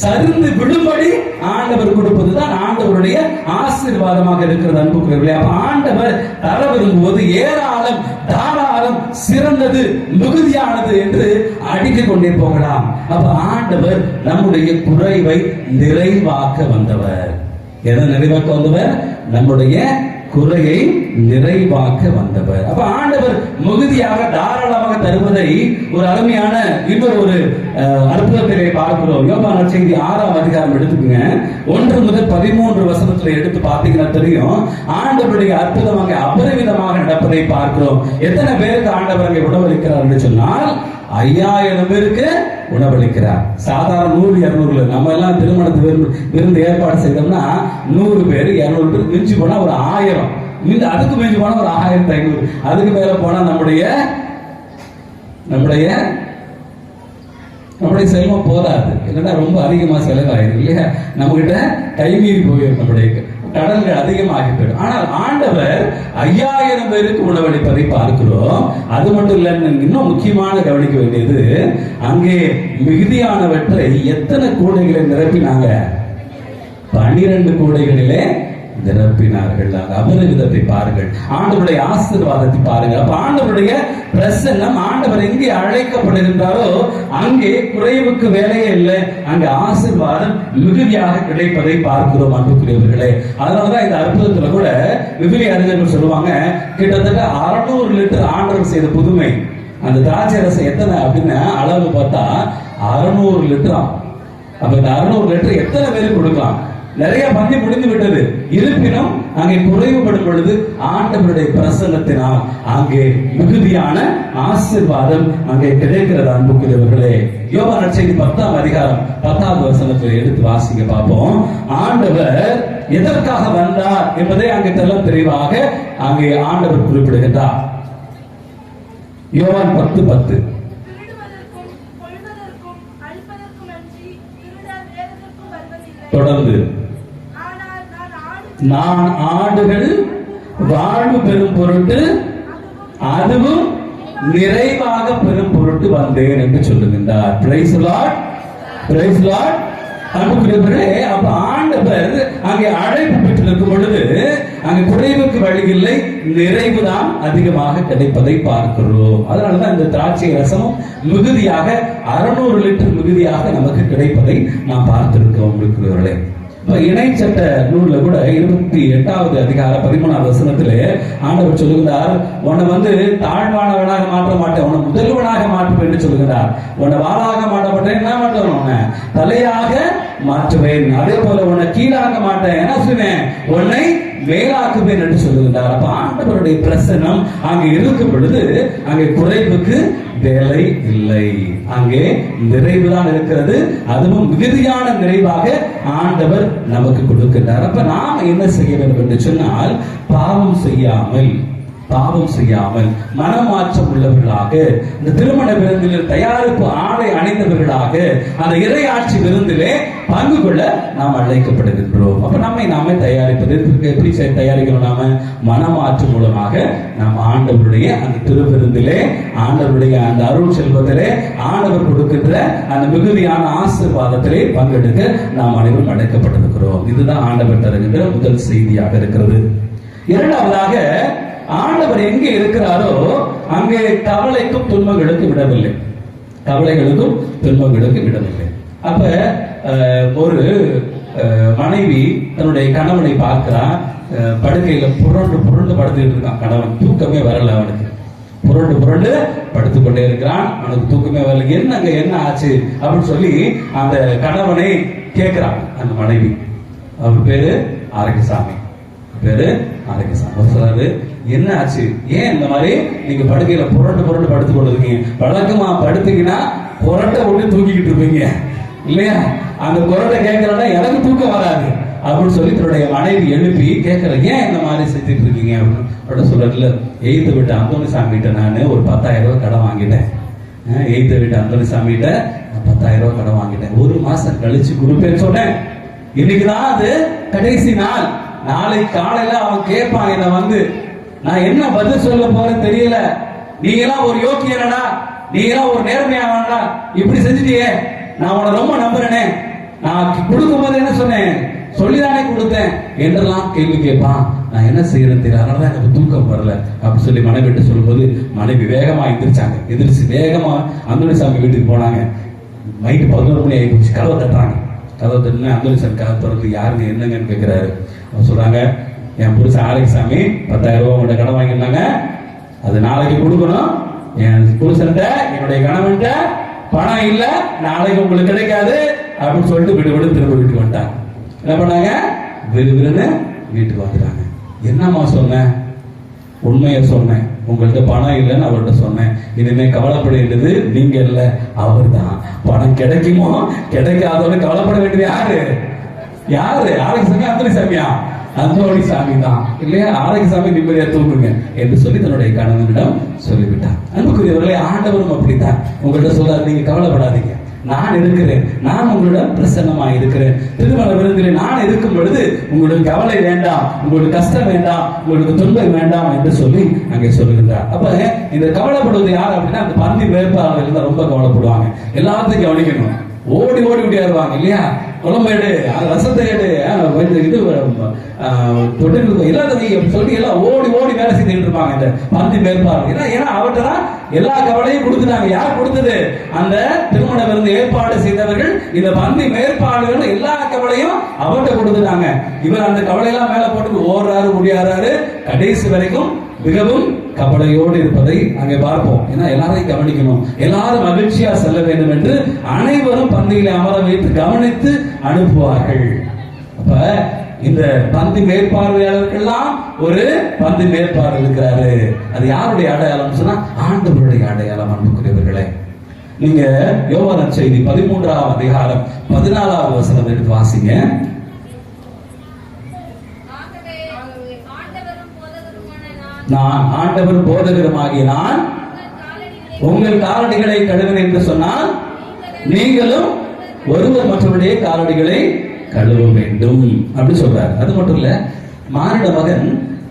சரிந்து விடும்படி ஆண்டவர் கொடுப்பதுதான் ஆண்டவருடைய ஆசீர்வாதமாக இருக்கிறது. அன்புக்குரியவர்களே, அப்ப ஆண்டவர் தர விரும்புவது ஏராளம், தாராளம், சிறந்தது, மிகுதியானது என்று அடித்துக் கொண்டே போகலாம். அப்ப ஆண்டவர் நம்முடைய குறைவை நிறைவாக்க வந்தவர். எதை நிறைவாக்க வந்தவர், நம்முடைய குறையை நிறைவாக்க வந்தவர். அப்ப ஆண்டவர் மிகுதியாக தாராளமாக தருவதை ஒரு அருமையான இன்னொரு ஒரு அற்புதத்திலே பார்க்கிறோம். யோவான் நற்செய்தி 6ஆம் அதிகாரம் எடுத்துக்கங்க, 1 முதல் 13 வசனத்துல எடுத்து பார்த்தீங்கன்னா தெரியும், ஆண்டவருடைய அற்புதமாக அபரிமிதமாக நடப்பதை பார்க்கிறோம். எத்தனை பேருக்கு ஆண்டவர் அங்கே உணவளிக்கிறார் என்று சொன்னால் 5000 பேருக்கு உணவளிக்கிறார். சாதாரண 100-200 நம்ம எல்லாம் திருமணத்து விருந்து ஏற்பாடு செய்தோம்னா 100 பேர் 200 பேர், மிஞ்சி போனா ஒரு 1000, அதுக்கு மிஞ்சி போனா ஒரு 1500, அதுக்கு மேல போனா நம்முடைய செல்வம் போதாது. இல்லைன்னா ரொம்ப அதிகமா செலவாயிரும் இல்லையா, நம்ம கிட்ட கைமீறி போயிடும், நம்முடைய கடன்கள் அதிகமாகி போயிடும். ஆனால் ஆண்டவர் 5000 பேருக்கு உணவளிப்பதை பார்க்கிறோம். அது மட்டும் இல்ல, இன்னும் முக்கியமான கவனிக்க வேண்டியது, அங்கே மிகுதியானவற்றை எத்தனை கூடைகளை நிரப்பினாங்க? 12 கூடைகளிலே நிரப்பினார்கள். அபரிவிதத்தை பாருங்கள், ஆண்டவருடைய ஆசீர்வாதத்தை பாருங்கள். அப்ப ஆண்டவருடைய பிரசன்னம், ஆண்டவர் எங்கே அழைக்கப்படுகின்றாரோ அங்கே குறைவுக்கு வேலையே இல்லை, அங்கே ஆசீர்வாதம் மிகுதியாக கிடைப்பதை பார்க்கிறோம் அன்புக்குரியவர்களே. அதனாலதான் இந்த அற்புதத்துல கூட விவிலிய அறிஞர்கள் சொல்லுவாங்க, கிட்டத்தட்ட 600 லிட்டர் ஆண்டவர் செய்த புதுமை. அந்த திராட்சை ரசம் எத்தனை அப்படின்னு அளவு பார்த்தா 600 லிட்டர். அப்ப இந்த 600 லிட்டர் எத்தனை பேருக்கு கொடுக்கலாம்? நிறைய பந்தி முடிந்து விட்டது. இருப்பினும் அங்கே குறைவுபடும் பொழுது ஆண்டவருடைய பிரசன்னத்தினால் அங்கே மிகுதியான ஆசீர்வாதம் அங்கே கிடைக்கிறது அன்புக்குரியவர்களே. யோவான் நற்செய்தி 10ஆம் அதிகாரம் 10வது வசனத்தில் எடுத்து வாசிக்க பார்ப்போம். ஆண்டவர் எதற்காக வந்தார் என்பதை அங்கே தெல்ல தெளிவாக அங்கே ஆண்டவர் குறிப்பிடுகின்றார். யோவான் 10:10. தொடர்ந்து, நான் ஆடுகள் வாழ்வு பெறும் பொருட்டு அதுவும் நிறைவாக பெறும் பொருட்டு வந்தேன் என்று சொல்லுகின்றார். Praise the Lord, praise the Lord. அன்புக்குரியவர்களே, அப்ப ஆண்டவர் அங்கே அழைப்பு பெற்றிருக்கும் பொழுது அங்கே குறைவுக்கு வழி இல்லை, நிறைவுதான் அதிகமாக கிடைப்பதை பார்க்கிறோம். அதனாலதான் இந்த திராட்சை ரசமும் மிகுதியாக 600 லிட்டர் மிகுதியாக நமக்கு கிடைப்பதை நாம் பார்த்திருக்கிறோம். அன்புக்குரியவர்களே, இணைச்சட்ட நூல்ல கூட 28வது அதிகாரம் 13வது வசனத்திலே ஆண்டவர் சொல்லுகிறார், உன்னை தாழ்வானவனாக மாற்ற மாட்டேன், உன்னை முதல்வனாக மாற்றுவேன் என்று சொல்லுகிறார். உன்னை வாளாக மாட்ட மாட்டேன், என்ன மாட்டேன், உன்னை தலையாக மாற்றுவேன். அதே போல உன்னை கீழாக மாட்டேன், என்ன சொல்லுவேன், உன்னை மேலாக்குவேன் என்று சொல்லுகிறார். அப்ப ஆண்டவருடைய பிரசன்னம் அங்கே இருக்கும் பொழுது அங்கே குறைவுக்கு வேலை இல்லை, அங்கே நிறைவுதான் இருக்கிறது. அதுவும் மிகுதியான நிறைவாக ஆண்டவர் நமக்கு கொடுக்கின்றார். அப்ப நாம் என்ன செய்ய வேண்டும் என்று சொன்னால், பாவம் செய்யாமல் மனமாற்றம் உள்ளவர்களாக, இந்த திருமண விருந்தில் தயாரிப்பு ஆடை அணிந்தவர்களாக அந்த இறையாட்சி விருந்திலே பங்கு கொள்ள நாம் அழைக்கப்படுகின்றோம். அப்ப நம்மை நாமே தயாரிப்பது எப்படி தயாரிக்கிறோம்? நாம மனமாற்றம் மூலமாக நாம் ஆண்டவருடைய அந்த திருவிருந்திலே, ஆண்டவருடைய அந்த அருள் செல்வத்திலே, ஆண்டவர் கொடுக்கின்ற அந்த மிகுதியான ஆசீர்வாதத்திலே பங்கெடுக்க நாம் அனைவரும் அழைக்கப்பட்டிருக்கிறோம். இதுதான் ஆண்டவர் தருகின்ற முதல் செய்தியாக இருக்கிறது. இரண்டாவதாக, ஆண்டவர் எங்கே இருக்கிறாரோ அங்கே கவலைக்கும் துன்பங்களுக்கும் விடவில்லை, கவலைகளுக்கும் துன்பங்களுக்கும் விடவில்லை. அப்ப ஒரு மனைவி தன்னுடைய கணவனை பார்க்கிறான், படுக்கையில புரண்டு படுத்துக்கிட்டு இருக்கான். கணவன் தூக்கமே வரல, அவனுக்கு புரண்டு படுத்துக் கொண்டே இருக்கிறான், அவனுக்கு தூக்கமே வரல. என்ன ஆச்சு அப்படின்னு சொல்லி அந்த கணவனை கேட்கிறான் அந்த மனைவி. அவர் பேரு ஆரோக்கியசாமி. சொல்றாரு, என்ன ஆச்சு, ஏன் இந்த மாதிரி நீங்க படுக்கையில புரண்டு படுத்துக் கொண்டிருக்கீங்க? வழக்கமா படுத்தீங்கன்னா புரட்டை விட்டு தூக்கிக்கிட்டு இருப்பீங்க இல்லையா? அந்த புரட்டை கேட்கறதா எனக்கு தூக்கம் வராது அப்படின்னு சொல்லி தன்னுடைய மனைவி எழுப்பி கேட்கற, ஏன் இந்த மாதிரி செஞ்சுட்டு இருக்கீங்க அப்படின்னு சொல்றதுல, எய்த்து விட்டு அந்தோணி சாமி கிட்ட நான் ஒரு 10,000 ரூபாய் கடன் வாங்கிட்டேன். எய்த்து விட்டு அந்தோணி சாமி கிட்ட 10,000 ரூபாய் கடன் வாங்கிட்டேன். 1 மாசம் கழிச்சு கொடுப்பேன்னு சொன்னேன். இன்னைக்குதான் அது கடைசி நாள். நாளை காலையில அவன் கேட்பான், என்ன நான் என்ன பதில் சொல்ல போறேன்னு தெரியல, நீங்க எல்லாம் ஒரு யோக்கியனடா, நீங்க எல்லாம் ஒரு நேர்மையானடா, இப்படி செஞ்சுட்டியே, நான் உன்னை ரொம்ப நம்புறேனே, நான் கொடுக்கும் போது என்ன சொன்னேன், சொல்லிதானே கொடுத்தேன் என்றெல்லாம் கேள்வி கேட்பான். நான் என்ன செய்யறேன்னு தெரியல, அதனாலதான் எனக்கு தூக்கம் வரல அப்படின்னு சொல்லி மனைவி விட்டு சொல்லும் போது மனைவி வேகமா எந்திரிச்சு வேகமா அந்தோணி சாமி வீட்டுக்கு போனாங்க. நைட்டு 11 மணி ஆகி போச்சு. கதவை தட்டுறாங்க. கதவை தட்டுனா அந்தோணி சாமி கதை திறந்து யாருங்க என்னங்கன்னு கேட்கிறாரு. சொல்றாங்க, என் புருஷன் ஆரோக்கியசாமி 10,000 ரூபாய் உங்கள்கிட்ட கடன் வாங்கியிருந்தாங்க, அது நாளைக்கு கொடுக்கணும். என் புருஷன்ட்ட என்னுடைய கணவன்கிட்ட பணம் இல்ல, நாளைக்கு உங்களுக்கு கிடைக்காது அப்படின்னு சொல்லிட்டு விடு திரும்ப வீட்டுக்கு வந்துட்டாங்க. என்ன பண்ணாங்க, விறுவிறுன்னு வீட்டுக்கு வந்துட்டாங்க. என்னம்மா சொன்னேன், உண்மையை சொன்னேன், உங்கள்ட்ட பணம் இல்லைன்னு அவர்கிட்ட சொன்னேன். இனிமே கவலைப்பட வேண்டியது நீங்க இல்ல, அவர் தான். பணம் கிடைக்குமோ கிடைக்காதவங்க கவலைப்பட வேண்டியது யாரு? ஆரோக்கிய சாமி, அந்தோணி சாமியா? அந்தோணி சாமி தான் இல்லையா? ஆரோக்கிய சாமி நிம்மதியா தூங்குங்க என்று சொல்லி தன்னுடைய கணவனிடம் சொல்லிவிட்டார். அன்புக்குரியவர்களே, ஆண்டவரும் அப்படித்தான் உங்கள்ட்ட சொல்றாரு, நீங்க கவலைப்படாதீங்க, நான் இருக்கிறேன், நான் உங்களிடம் பிரசன்னமா இருக்கிறேன். திருமண விருந்தில் நான் இருக்கும் பொழுது உங்களுக்கு கவலை வேண்டாம், உங்களுக்கு கஷ்டம் வேண்டாம், உங்களுக்கு துன்பம் வேண்டாம் என்று சொல்லி அங்கே சொல்லுகின்றார். அப்ப இந்த கவலைப்படுவது யார் அப்படின்னா, அந்த பந்தி மேற்பாளர்கள் தான் ரொம்ப கவலைப்படுவாங்க. எல்லாத்தையும் கவனிக்கணும், ஓடி ஓடி ஓடியாருவாங்க இல்லையா? குழம்பு எடு, ரசத்தை எடு, இது எல்லாத்தையும் சொல்லி எல்லாம் ஓடி ஓடி வேலை செஞ்சுட்டு இருப்பாங்க இந்த பந்தி மேற்பாளர்கள். ஏன்னா அவர்கிட்ட தான் எல்லா கவலையும் கொடுத்துட்டாங்க. யார் கொடுத்தது? அந்த திருமண விருந்து ஏற்பாடு செய்தவர்கள். இந்த பந்தி மேற்பாளர்கள் எல்லா கவலையும் அவர்கிட்ட கொடுத்துட்டாங்க. இவர் அந்த கவலையெல்லாம் மேல போட்டு ஓடுறாரு, முடியாறாரு, கடைசி வரைக்கும் மிகவும் கவலையோடு இருப்பதை அங்கே பார்ப்போம். ஏன்னா எல்லாரையும் கவனிக்கணும், எல்லாரும் மகிழ்ச்சியா செல்ல வேண்டும் என்று அனைவரும் பந்தியில அமர வைத்து கவனித்து அனுப்புவார்கள். அப்ப இந்த பந்தி மேற்பார்வையாளருக்கெல்லாம் ஒரு பந்தி மேற்பார்வை இருக்கிறாரு. அது யாருடைய அடையாளம் சொன்னா, ஆண்டவருடைய அடையாளம். அன்புக்குரியவர்களே, நீங்க யோவான் செய்தி 13ஆம் அதிகாரம் 14வது வசனம் எடுத்து வாசிங்க. நான் ஆண்டவர் போதகருமாகிய நான் உங்கள் காலடிகளை கழுவினேன் என்று சொன்னால், நீங்களும் ஒருவர் மற்றவருடைய காலடிகளை கழுவ வேண்டும் அப்படி சொல்றாரு. அது மட்டும் இல்ல, மானிட மகன்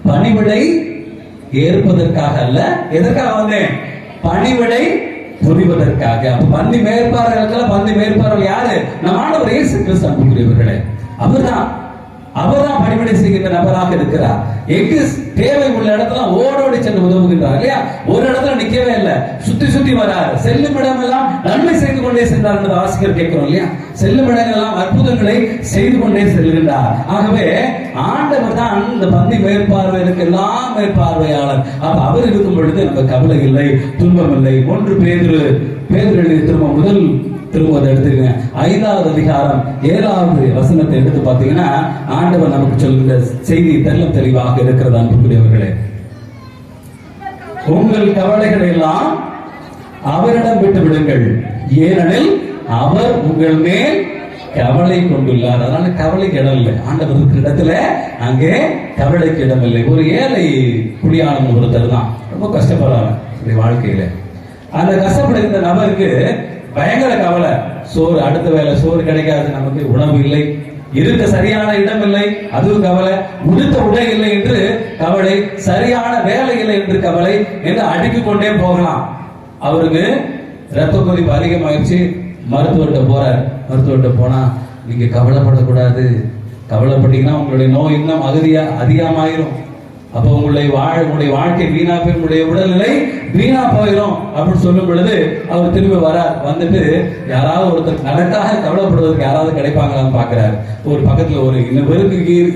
பணிவிடை ஏற்பதற்காக அல்ல, எதற்காக வந்தேன்? பணிவிடை புரிவதற்காக. அப்ப பந்தி மேற்பார்வையாளர்கள், பந்தி மேற்பார்வை யாரு? நம் ஆண்டவர் இயேசு கிறிஸ்து. அன்புக்குரியவர்களே, அவர்தான் பணிவிடை செய்கின்ற நபராக இருக்கிறார். எங்கு தேவை உள்ள இடத்துல ஓடோடி சென்று உதவுகின்றார் இல்லையா? ஒரு இடத்துல நிக்கவே இல்லை, சுத்தி சுத்தி வராரு. செல்லும் இடம் எல்லாம் நன்மை செய்து கொண்டே சென்றார் என்று ஆசிரியர் கேட்கிறோம் இல்லையா? செல்லும் இடங்கள் எல்லாம் அற்புதங்களை செய்து கொண்டே செல்கின்றார். ஆகவே ஆண்டவர் தான் இந்த பந்தி மேற்பார்வைகளுக்கு எல்லாம் மேற்பார்வையாளர். அப்ப அவர் இருக்கும் பொழுது நம்ம கவலை இல்லை, துன்பம் இல்லை. 1 பேதுரு எழுதிய முதல் திரும்ப எடுத்துக்கங்க, 5வது அதிகாரம் 7வது வசனத்தை எடுத்து பார்த்தீங்கன்னா, ஆண்டவர் நமக்கு சொல்கிற செய்தி தெல்லம் தெளிவாக இருக்கிறது. அன்புக்குரியவர்களே, உங்கள் கவலைகளை எல்லாம் அவரிடம் விட்டு விடுங்கள், ஏனெனில் அவர் உங்கள் மேல் கவலை கொண்டுள்ளார். அதனால கவலைக்கு இடம் இல்லை. ஆண்டவருக்கு இடத்துல அங்கே கவலைக்கு இடம் இல்லை. ஒரு ஏழை குடியானவன் ஒருத்தர் தான் ரொம்ப கஷ்டப்படுறாங்க வாழ்க்கையில. அந்த கஷ்டப்படுகிற நபருக்கு பயங்கர கவலை. சோறு, அடுத்த வேலை சோறு கிடைக்காது, நமக்கு உணவு இல்லை, இருக்க சரியான இடம் இல்லை, அதுவும் கவலை, உடுத்த உடை இல்லை என்று கவலை, சரியான வேலை இல்லை என்று கவலை என்று அடுக்கிக் கொண்டே போகலாம். அவருக்கு ரத்த கொதிப்பு அதிகமாயிடுச்சு, மருத்துவர்கிட்ட போறார். மருத்துவர்கிட்ட போனா, நீங்க கவலைப்படக்கூடாது, கவலைப்பட்டீங்கன்னா உங்களுடைய நோய் இன்னும் அதிகமாயிரும், அப்ப உங்களுடைய வாழ்க்கை வீணா போய், உங்களுடைய உடல்நிலை வீணா போயிடும் அப்படின்னு சொல்லும் பொழுது அவர் திரும்பி வரார். வந்துட்டு யாராவது ஒருத்தர் நடக்காக கவலைப்படுவதற்கு யாராவது கிடைப்பாங்களான்னு பாக்குறாரு. ஒரு பக்கத்துல ஒரு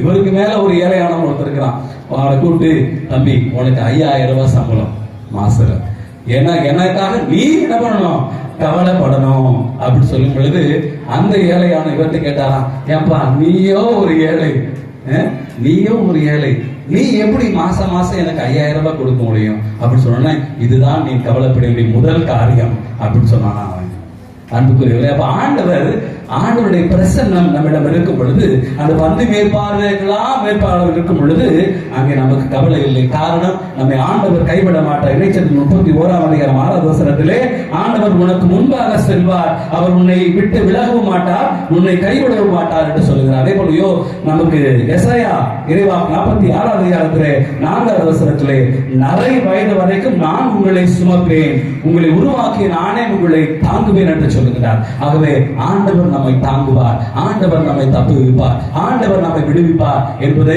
இவருக்கு மேல ஒரு ஏழையான ஒருத்தர் இருக்கிறான். அவனை கூப்பிட்டு, தம்பி உனக்கு 5000 ரூபாய் சம்பளம் மாசத்துல, ஏன்னா எனக்காக நீ என்ன பண்ணணும், கவலைப்படணும் அப்படின்னு சொல்லும் பொழுது அந்த ஏழையான இவர்கிட்ட கேட்டாராம், ஏன்பா நீயோ ஒரு ஏழை, நீ எப்படி மாசம் எனக்கு 5000 ரூபாய் கொடுக்க முடியும் அப்படின்னு சொன்ன, இதுதான் நீ கவலைப்பட வேண்டிய முதல் காரியம் அப்படின்னு சொன்னானா அவன். அன்புக்குரியவர்களே, அப்ப ஆண்டவருடைய பிரசன்னம் நம்மிடம் இருக்கும் பொழுது, அந்த பந்தி மேற்பார்வையாளர் இருக்கும் பொழுது அங்கே நமக்கு கவலை இல்லை. காரணம், நம்மை ஆண்டவர் கைவிட மாட்டார். இணைச்சல் 31ஆம் அதிகாரம் 6வது வசனத்திலே, ஆண்டவர் உனக்கு முன்பாக செல்வார், அவர் உன்னை விட்டு விலகவும் மாட்டார், உன்னை கைவிடவும் மாட்டார் என்று சொல்லுகிறார். அதே போலயோ நமக்கு எசாயா இறைவாக்கு 46ஆம் அதிகாரத்திலே 4வது வசனத்திலே, நரை வயது வரைக்கும் நான் உங்களை சுமப்பேன், உங்களை உருவாக்கிய நானே உங்களை தாங்குவேன் என்று சொல்லுகிறார். ஆகவே ஆண்டவர் நம்மை தாங்குவார், ஆண்டவர் நம்மை தப்புவிப்பார், ஆண்டவர் நம்மை விடுவிப்பார் என்பது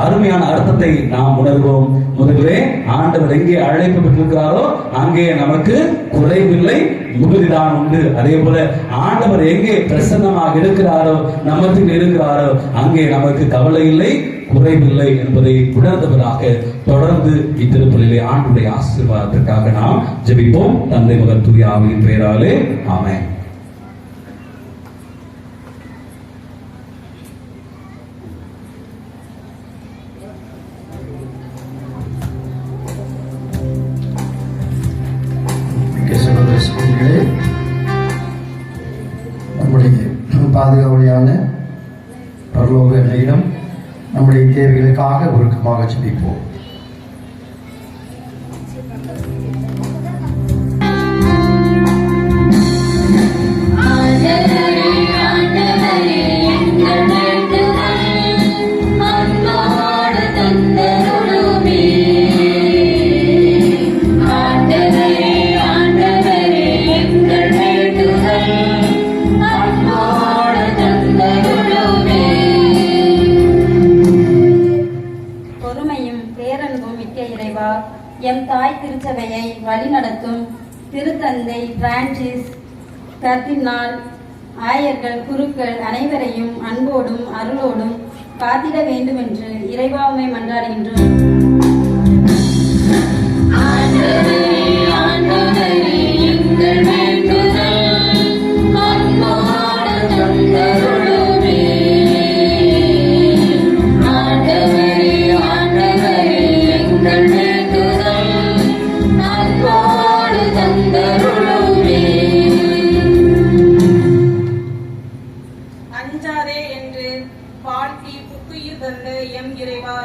அருமையான அர்த்தத்தை நாம் உணர்வோம். முதலிலே ஆண்டவர் எங்கே அழைப்பு பெற்றிருக்கிறாரோ அங்கே நமக்கு குறைவில்லை, மிகுதிதான் உண்டு. அதே போல ஆண்டவர் எங்கே பிரசன்னமாக இருக்கிறாரோ, நமக்கு இருக்கிறாரோ, அங்கே நமக்கு கவலை இல்லை, குறைவில்லை என்பதை உணர்ந்தவராக தொடர்ந்து இத்திருப்பலிலே ஆண்டவருடைய ஆசீர்வாதத்திற்காக நாம் ஜெபிப்போம். தந்தை, மகன், தூய ஆவியின் பெயராலே ஆமென். சுவாமிகளே, நம்முடைய பாதுகாவலியான பரலோக இடம் நம்முடைய தேவைகளுக்காக உருக்கமாக ஜெபிப்போம். எம் தாய் திருச்சபையை வழிநடத்தும் திருத்தந்தை பிரான்சிஸ் கர்தினால் ஆயர்கள் குருக்கள் அனைவரையும் அன்போடும் அருளோடும் காத்திட வேண்டும் என்று இறைவாமை மன்றாடுகின்றோம். அஞ்சாதே என்று வாழ்த்தி புத்துயிர் தந்த எம் இறைவா,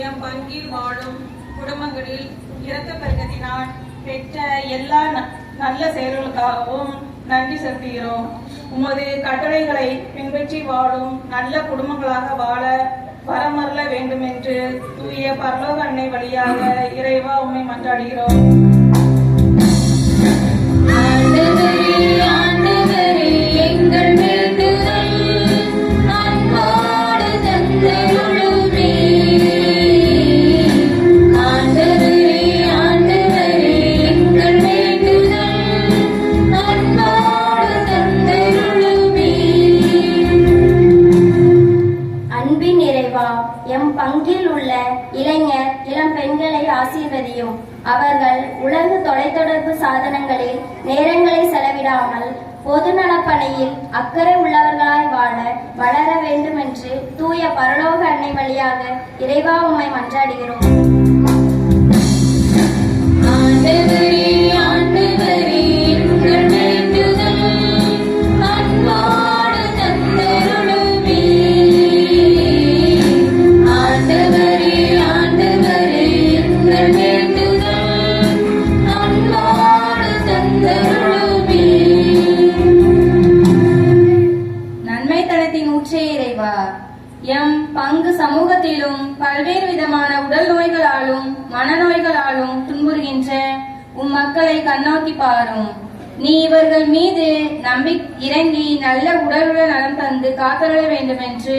எம் பங்கில் வாழும் குடும்பங்களில் இரத்த பெருக்கத்தினால் பெற்ற எல்லா நல்ல செயல்களுக்காகவும் நன்றி செலுத்துகிறோம். உமது கட்டளைகளை பின்பற்றி வாழும் நல்ல குடும்பங்களாக வாழ வரமருள வேண்டும் என்று தூய பரலோக அன்னை வழியாக இறைவா உம்மை மன்றாடுகிறோம். எம் பங்கில் உள்ள இளைஞர் இளம் பெண்களை ஆசீர்வதியும். அவர்கள் உலக தொலைத்தொடர்பு சாதனங்களில் நேரங்களை செலவிடாமல் பொதுநலப்பணியில் அக்கறை உள்ளவர்களாய் வாழ வளர வேண்டும் என்று தூய பரலோக அன்னை வழியாக இறைவா உம்மை மன்றாடுகிறோம். எம் பங்கு சமூகத்திலும் பல்வேறு விதமான உடல் நோய்களாலும் மனநோய்களாலும் துன்புறுகின்ற உம் மக்களை கண்ணோக்கி பாரும். நீ இவர்கள் மீது இறங்கி நல்ல உடலுடன் நலம் தந்து காத்தருள வேண்டும் என்று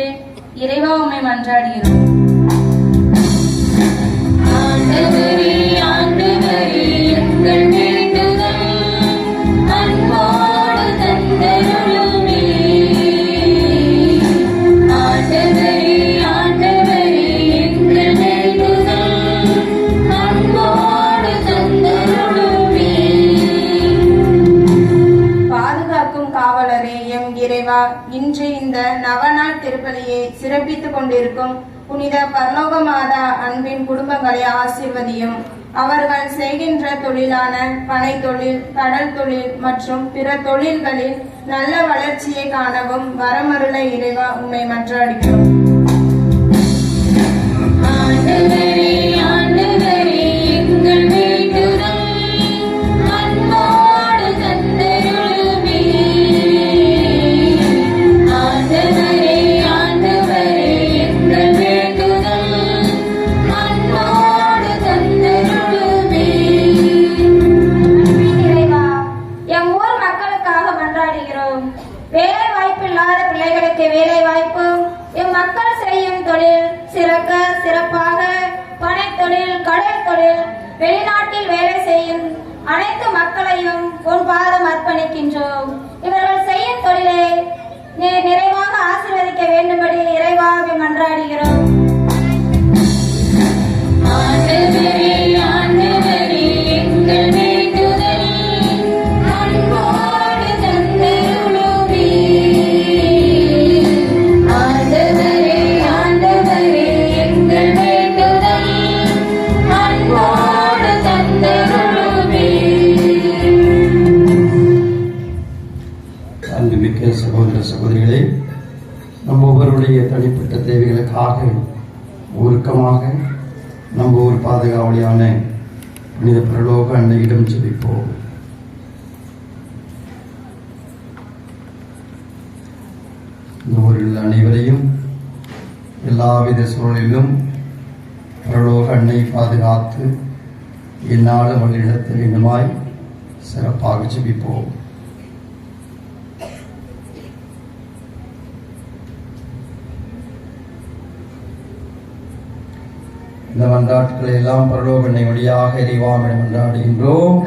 இறைவா உம்மை மன்றாடுகிறோம். இன்று இந்த நவநாள் திருப்பலியை சிறப்பித்துக் கொண்டிருக்கும் புனித பரலோக மாதா அன்பின் குடும்பங்களை ஆசீர்வதியும். அவர்கள் செய்கின்ற தொழிலான பனை தொழில், கடல் தொழில் மற்றும் பிற தொழில்களில் நல்ல வளர்ச்சியை காணவும் வரமருள இறைவா உம்மை மன்றாடுகிறோம். வேலை வாய்ப்பு இல்லாத பிள்ளைகளுக்கு வேலை வாய்ப்பு, எம் மக்கள் செய்யும் தொழில் சிறக்க சிறப்பாக பனை தொழில், கடல் தொழில், வெளிநாட்டில் வேலை செய்யும் அனைத்து மக்களையும் உன் பாதம் அர்ப்பணிக்கின்றோம். இவர்கள் செய்யும் தொழிலை நிறைவாக ஆசீர்வதிக்க வேண்டும்படி இறைவாக மன்றாடுகிறோம். உருக்கமாக நம்ம ஊர் பாதுகாவலியான புனித பிரலோக அன்னையிடம் ஜெபிப்போம். இந்த ஊரில் அனைவரையும் எல்லாவித சூழலிலும் பிரலோக அன்னை பாதுகாத்து எந்நாளும் வழிநடத்த வேண்டுமாய் சிறப்பாக ஜெபிப்போம். இந்த மன்றாட்டுகளை எல்லாம் பரலோக அன்னை வழியாக இறைவாமிடம் மன்றாடுகின்றோம்.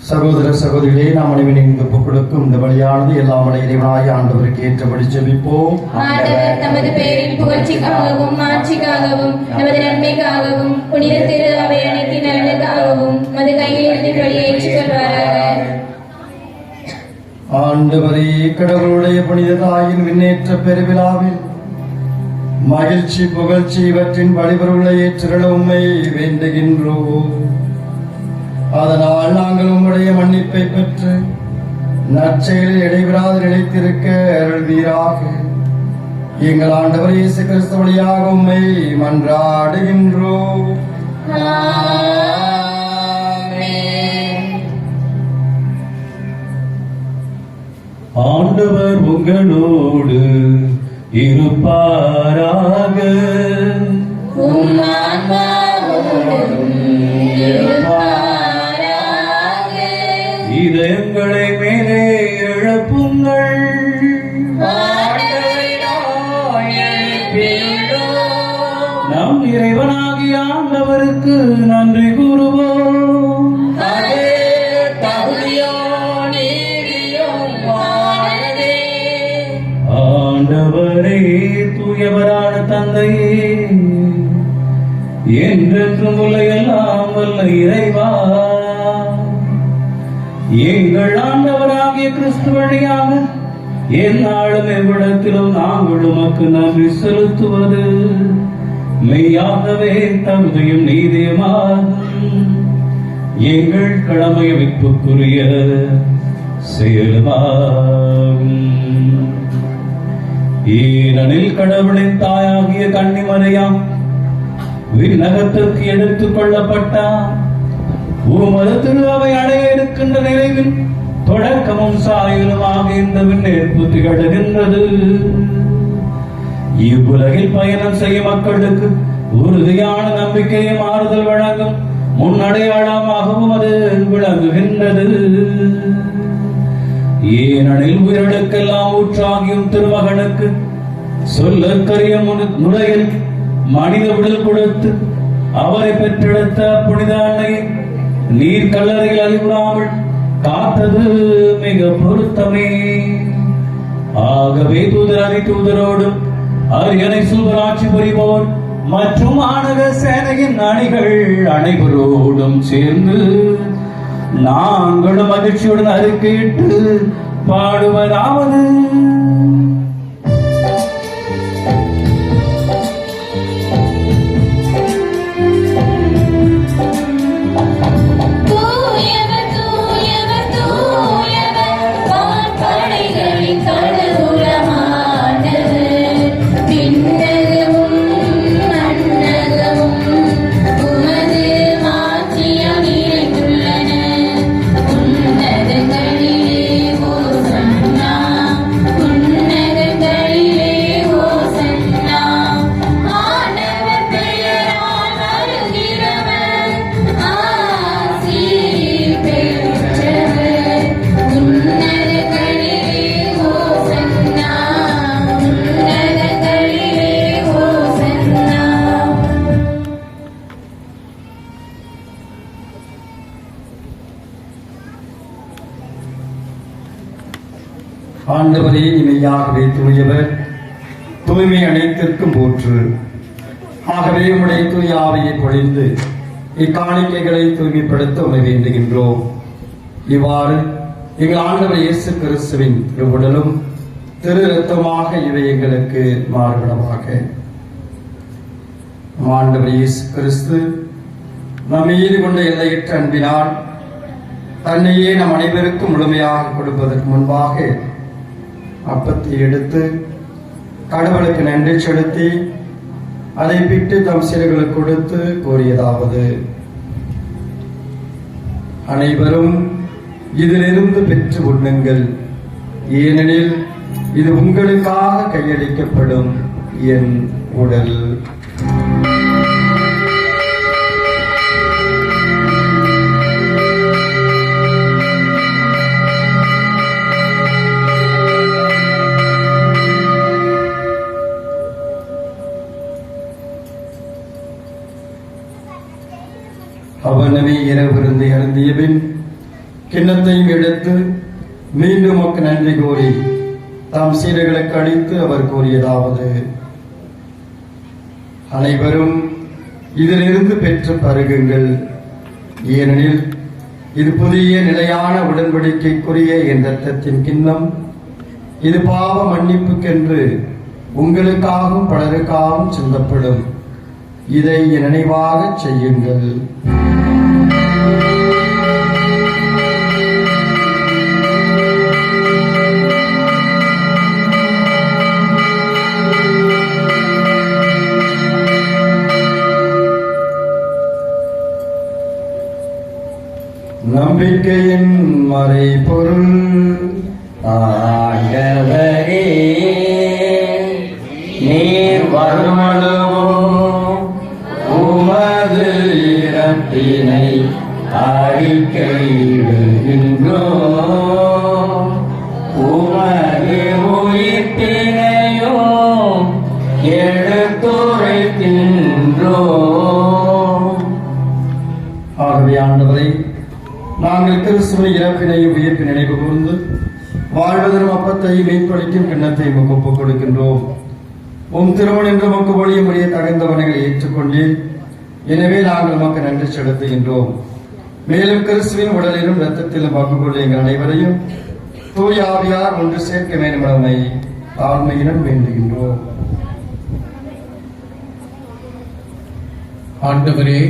சகோதர சகோதரிகளே, நாம் அனைவரும் இந்த புகழுக்கும் இந்த வழியானது எல்லாம் இறைவனாய் ஆண்டவருக்கு ஏற்றபடி ஜெபிப்போம். ஆண்டவர் தமது பெயரின் புகழ்ச்சிக்காகவும் மாட்சிக்காகவும் நமது நன்மைக்காகவும் புனித திரு அவை அனைத்து நலனுக்காகவும் மது கையிலிருந்து ஏற்றுக்கொள்வாராக. ஆண்டவரே, கடவுளுடைய புனித தாயின் விண்ணேற்ற பெருவிழாவில் மகிழ்ச்சி புகழ்ச்சி இவற்றின் வழிபொருளை ஏற்றுள்ள உம்மை வேண்டுகின்றோம். அதனால் நாங்கள் உம்முடைய மன்னிப்பை பெற்று நற்செயலில் இடைவிடாது நிலைத்திருக்க அருள்வீராக. எங்கள் ஆண்டவர் இயேசு கிறிஸ்து வழியாக உம்மை மன்றாடுகின்றோம். ஆண்டவர் உங்களோடு இருப்பாராக. இதயங்களை மேலே எழுப்புங்கள். நம் இறைவனாகிய ஆண்டவருக்கு நன்றி கூறுவோம். ஆண்டவரே, தூயவரான தந்தையே, என்றென்றும் உலகெல்லாம் வல்ல இறைவா, எங்கள் ஆண்டவராகிய கிறிஸ்து வழியாக எந்நாளும் எவ்விடத்திலும் நாங்கள் உமக்கு நன்றி செலுத்துவது மெய்யாகவே தகுதியும் நீதியுமாகும். எங்கள் கடமை வைப்புக்குரிய செயலுமாகும். ஏனெனில் கடவுளின் தாயாகிய கன்னிமரியாம் விண்ணகத்திற்கு எடுத்துக் கொள்ளப்பட்டார். உமது திருவை அடைய இருக்கின்ற நிறைவில் தொடக்கமும் சாயலுமாக இந்த விண்ணேற்பு திகழ்கின்றது. இவ்வுலகில் பயணம் செய்யும் மக்களுக்கு உறுதியான நம்பிக்கையும் ஆறுதல் வழங்கும் முன்னடையாளமாகவும் அது விளங்குகின்றது. ஏனெனில் உயிரிழக்கெல்லாம் ஊற்றாகியும் திருமகனுக்கு சொல்லக்கரிய முறையில் மனித உடல் கொடுத்து அவரை பெற்றெடுத்த புனித அன்னையை நீர் கல்லறையில் அழிவுறாமல் காத்தது மிக பொருத்தமே. ஆகவே தூதர் தூதரோடும் அரியணை சூப்பராட்சி புரிவோர் மற்றும் ஆணவ சேனையின் அணிகள் அனைவரோடும் சேர்ந்து நாங்களும் மகிழ்ச்சியுடன் அறிக்கையிட்டு பாடுவதாவது: ஆண்டவரே, இணையாகவே தூயவர், தூய்மை அனைத்திற்கும் போற்று. ஆகவே உம்முடைய தூய ஆவியை பொழிந்து இக்காணிக்கைகளை தூய்மைப்படுத்த உணை வேண்டுகின்றோம். இவ்வாறு எங்கள் ஆண்டவர் இயேசு கிறிஸ்துவின் திருவுடலும் திரு இரத்தமாக இவை எங்களுக்கு மாறுபடமாக. ஆண்டவர் இயேசு கிறிஸ்து நம் மீது கொண்ட எல்லையற்ற அன்பினால் தன்னையே நம் அனைவருக்கும் முழுமையாக கொடுப்பதற்கு முன்பாக அப்பத்தை எடுத்து கடவுளுக்கு நன்றி செலுத்தி அதை பிட்டு தம் சீடர்களுக்கு கொடுத்து கூறியதாவது: அனைவரும் இதிலிருந்து பெற்று உண்ணுங்கள், ஏனெனில் இது உங்களுக்காக கையளிக்கப்படும் என் உடல். அவனவே இரவிருந்து அருந்திய பின் கிண்ணத்தையும் எடுத்து மீண்டும் உமக்கு நன்றி கூறி தாம் சீடர்களுக்கு அளித்து அவர் கூறியதாவது: அனைவரும் இதிலிருந்து பெற்று பருகுங்கள், ஏனெனில் இது புதிய நிலையான உடன்படிக்கைக்குரிய என் இரத்தத்தின் கிண்ணம். இது பாவ மன்னிப்புக்கென்று உங்களுக்காகவும் பலருக்காகவும் சிந்தப்படும். இதை என் நினைவாக செய்யுங்கள். நம்பிக்கையின் மறைபொருள். ஆண்டவரே, நீர் வருமளவும் உமது இரத்தினை அறிக்கையிடுகின்றோம், உமது உயிர்ப்பினையும் எடுத்துரைக்கின்றோம். ஆகவே ஆண்டவரை, நாங்கள் கிறிஸ்துவின் இறப்பினையும் உயிர்ப்பு நினைவு கூர்ந்து வாழ்வதரும் அப்பத்தையும் மீட்பளிக்கும் கிண்ணத்தையும் ஒப்புக் கொடுக்கின்றோம். திருமணம் என்று மக்கு ஒழியும்படிய தகுந்தவனைகளை ஏற்றுக்கொண்டேன். எனவே நாங்கள் நமக்கு நன்றி செலுத்துகின்றோம். மேலும் கிறிஸ்துவின் உடலிலும் இரத்தத்திலும் பங்கு கொள்ள எங்கள் அனைவரையும் தூய ஆவியார் ஒன்று சேர்க்க வேண்டும் என தாழ்மையிடம் வேண்டுகின்றோம். ஆண்டவரே,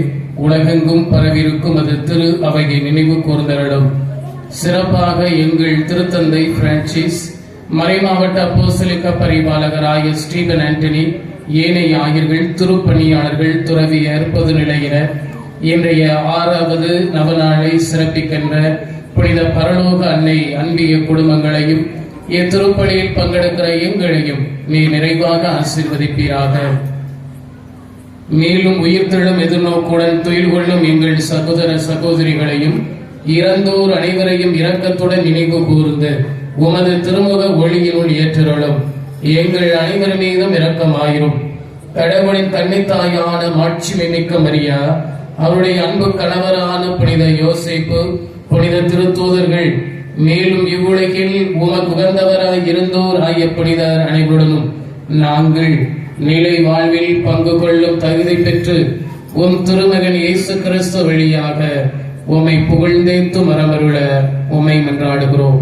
உலகெங்கும் பரவிருக்கும் அது திரு அவையை நினைவு கூர்ந்தரிடம் சிறப்பாக எங்கள் திருத்தந்தை பிரான்சிஸ், மறைமாவட்ட அப்போஸ்தலிக்க பரிபாலகராய ஸ்டீபன் ஆண்டனி, ஏனைய ஆயர்கள், திருப்பணியாளர்கள், துறவியர், பொதுநிலையினர் இன்றைய 6வது நவநாளை சிறப்பிக்கின்ற புனித பரலோக அன்னை அன்பிய குடும்பங்களையும் இத்திருப்பலியில் பங்கெடுக்கிற எங்களையும் நீ நிறைவாக ஆசீர்வதிப்பீராக. மேலும் உயிர்த்தெழும் எதிர்நோக்குடன் துயில் கொள்ளும் எங்கள் சகோதர சகோதரிகளையும் இறந்தோர் அனைவரையும் இரக்கத்துடன் நினைவு கூர்ந்து உமது திருமுக ஒளியினுள் ஏற்றருளும். எங்கள் அனைவர் மீதும் இரக்கமாயிரும். கடவுளின் கன்னித்தாயான மாட்சிமை மிக்க மரியா, அவருடைய அன்பு கணவரான புனித யோசேப்பு, புனித திருத்தூதர்கள், மேலும் இவ்வுலகில் உமக்கு உகந்தவராய் இருந்தோர் ஆகிய புனிதர் அனைவருடனும் நாங்கள் நிலை வாழ்வில் பங்கு கொள்ளும் தகுதி பெற்று உம் திருமகன் இயேசு கிறிஸ்து வழியாக உம்மை புகழ்ந்தேத்து மரமருள உம்மை மன்றாடுகிறோம்.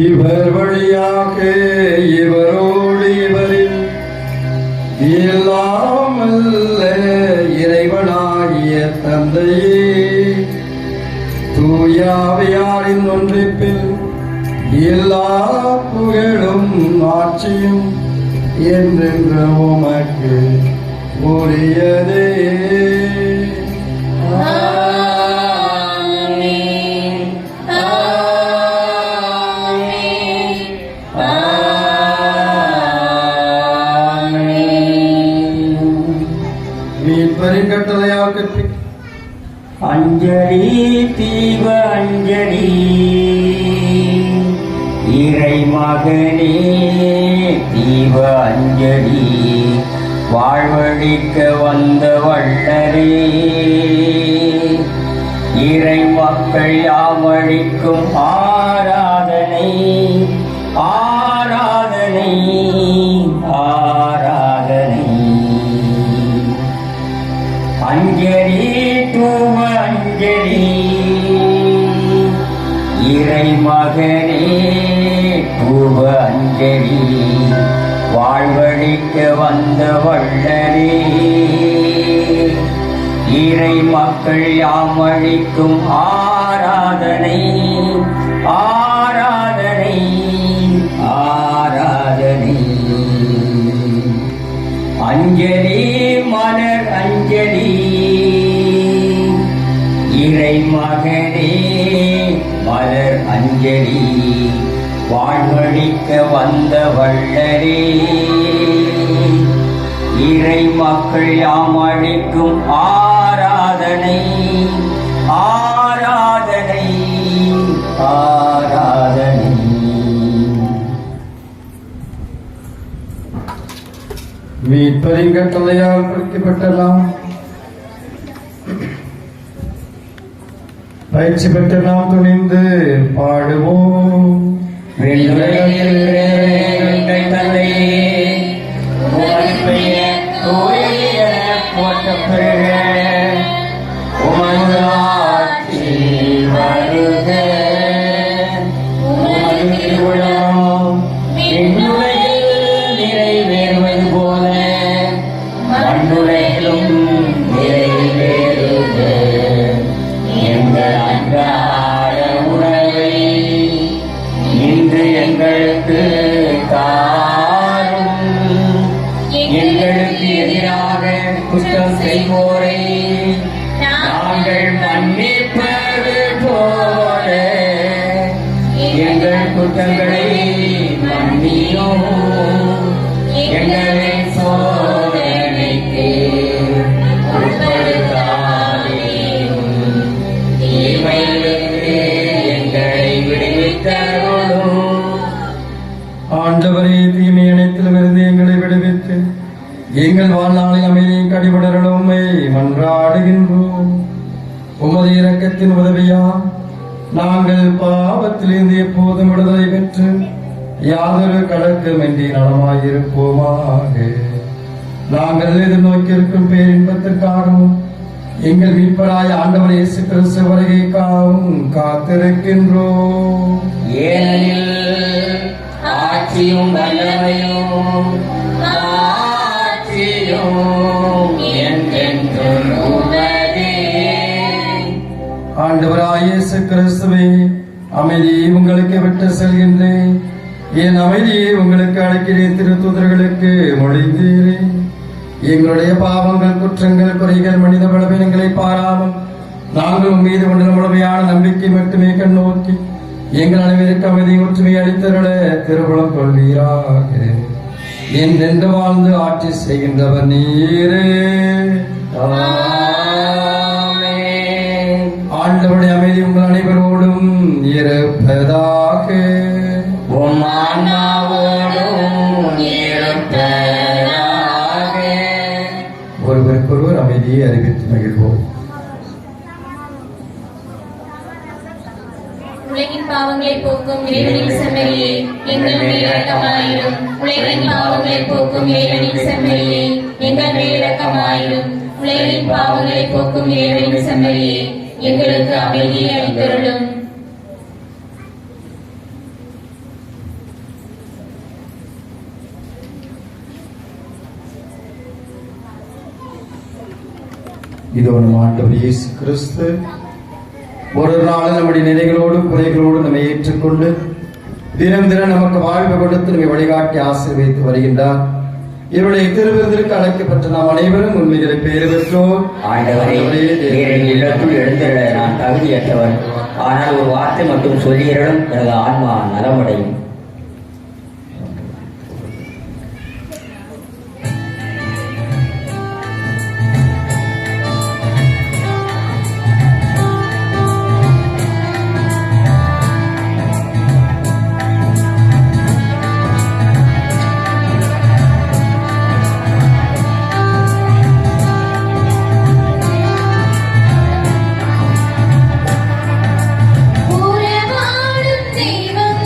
இவர் வழியாக இவரோடு இவரில் இல்லாமல்ல இறைவனாகிய தந்தையே, தூயாவியாரின் ஒன்றிப்பில் எல்லா புகழும் ஆட்சியும் என்றென்று உமக்கு உரியதே. அஞ்சலி தீவ அஞ்சலி, இறை மகனே தீவ அஞ்சலி, வாழ்வழிக்க வந்த வள்ளரே, இறை மக்கள் யாமழிக்கும் ஆராதனை ஆராதனை ஆராதனை. அஞ்சலி தூவ அஞ்சலி, இறை மகனே தூவ அஞ்சலி, வாழ்வழிக்க வந்த வள்ளரே, இறை மக்கள் யாமழிக்கும் ஆராதனை ஆராதனை ஆராதனை. அஞ்சலி மலர் அஞ்சலி, இறை மகனே மலர் அஞ்சலி, வாழ்வழிக்க வந்த வள்ளரே, இறை மக்கள் யாமழிக்கும் ஆராதனை ஆராதனை ஆராதனை. மீட்பரின் கட்டளையால் குறிக்கப்பட்ட நாம் பயிற்சி பெற்ற நாம் துணிந்து பாடுவோம். நிறைவேறுவது போல மண்ணுலகிலும் நிறைவேறுக. எங்கள் அன்றாட உணவை இன்று எங்களுக்கு தாரும். எங்களுக்கு எதிராக குற்றம் செய்வோரை நாங்கள் மன்னிப்பது போல எங்கள் குற்றங்களை மன்னியும். எங்களை சோதனைக்கு உட்படுத்தாதேயும், தீமையிலிருந்து எங்களை விடுவித்தருளும். எங்கள் வாழ்நாளில் அமைதியும் கடிபடர்களும் உம்மை மன்றாடுகின்றோம். உமது இரக்கத்தின் உதவியா நாங்கள் பாவத்திலிருந்து எப்போதும் விடுதலை பெற்று யாதொரு கலக்கமின்றி நலமாயிருப்போமாக. நாங்கள் எதிர்நோக்கியிருக்கும் பேரின்பத்திற்காகவும் எங்கள் மீட்பராய ஆண்டவர் இயேசு கிறிஸ்து வருகைக்காகவும் காத்திருக்கின்றோம். ஏனெனில் ஆட்சியும் வல்லமையும் என்றென்றும் உமதே. ஆண்டவராய் இயேசு கிறிஸ்துவே, அமைதியை உங்களுக்கு விட்டு செல்கின்றேன், என் அமைதியை உங்களுக்கு அளிக்கிறேன். திருத்தூதர்களுக்கு மொழிந்தீரேன். எங்களுடைய பாவங்கள், குற்றங்கள், குறைகள், மனித பலவீனங்களை பாராமல் நாங்கள் உன் மீது கொண்ட முழுமையான நம்பிக்கை மட்டுமே கண்ணோக்கி எங்கள் அனைவருக்கு அமைதி ஒற்றுமை அளித்தருள திருவுளம் கொள்வீராக. என்றென்று வாழ்ந்து ஆட்சி செய்கின்றவர் நீரே. ஆண்டவருடைய அமைதி உங்கள் அனைவரோடும் இருப்பதாக. உம் ஆன்மாவோடும் இருப்பதாக. ஒருவருக்கொருவர் அமைதியை அறிவித்து மகிழ்வோம். உலகின் பாவங்களை போக்கும் இறைவனின் செம்மறியே, எங்கள் மேல் இரக்கமாயிரும். உலகின் பாவங்களை போக்கும் இறைவனின் செம்மறியே, எங்கள் மேல் இரக்கமாயிரும். உலகின் பாவங்களை போக்கும் இறைவனின் செம்மறியே, எங்களுக்கு அமைதியை அளித்தருளும். இதோ நம் ஆண்டவர் இயேசு கிறிஸ்து ஒரு நாள் நம்முடைய நிலைகளோடும் குறைகளோடும் நம்மை ஏற்றுக்கொண்டு தினம் தினம் நமக்கு வாழ்வு கொடுத்து நம்மை வழிகாட்டி ஆசீர்வதித்து வருகின்றார். இவருடைய திருவிருந்திற்கு அழைக்கப்பட்ட நாம் அனைவரும் உண்மைகளை பெயர் பெற்றோம். ஆண்டவரே, நீரின் இல்லத்துள் எழுந்திருட நான் தகுதியற்றவர். ஆனால் ஒரு வார்த்தை மட்டும் சொல்லியருளும், எனது ஆன்மா நலமடையும். உறவாடும் தெய்வம்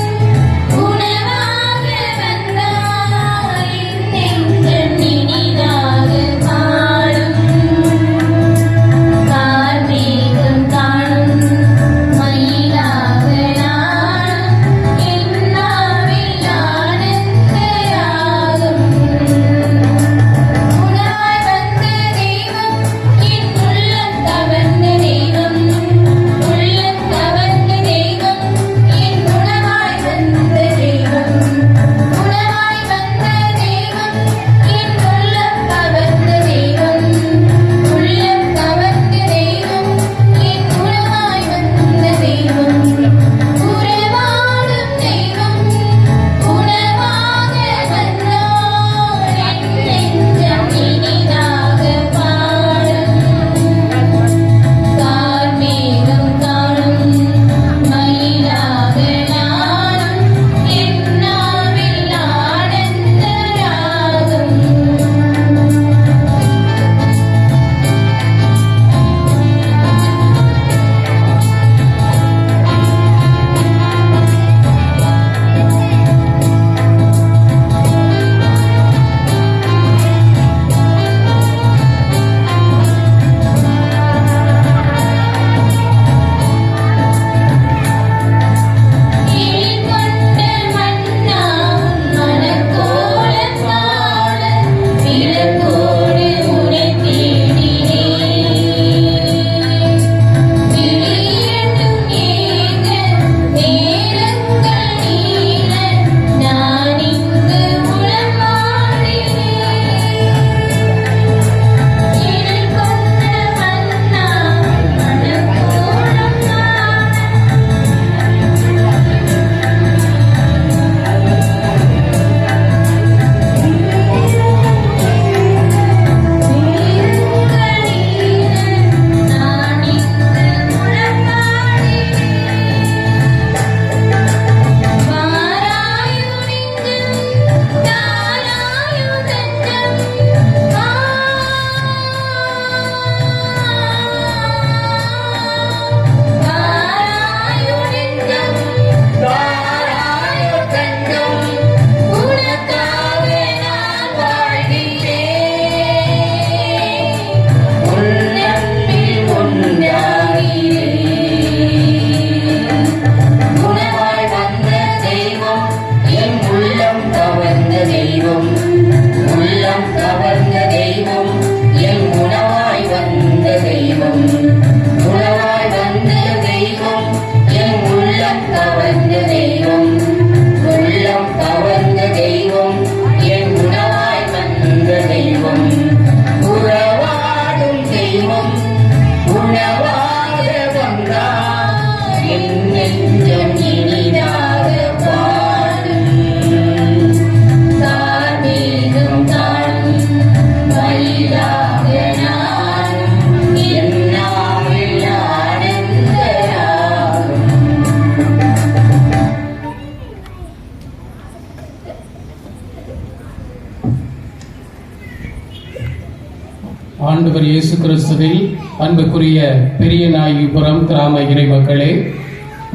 ஆண்டவர் இயேசு கிறிஸ்துவில் அன்புக்குரிய பெரியநாயகிபுரம் கிராம இறை மக்களே,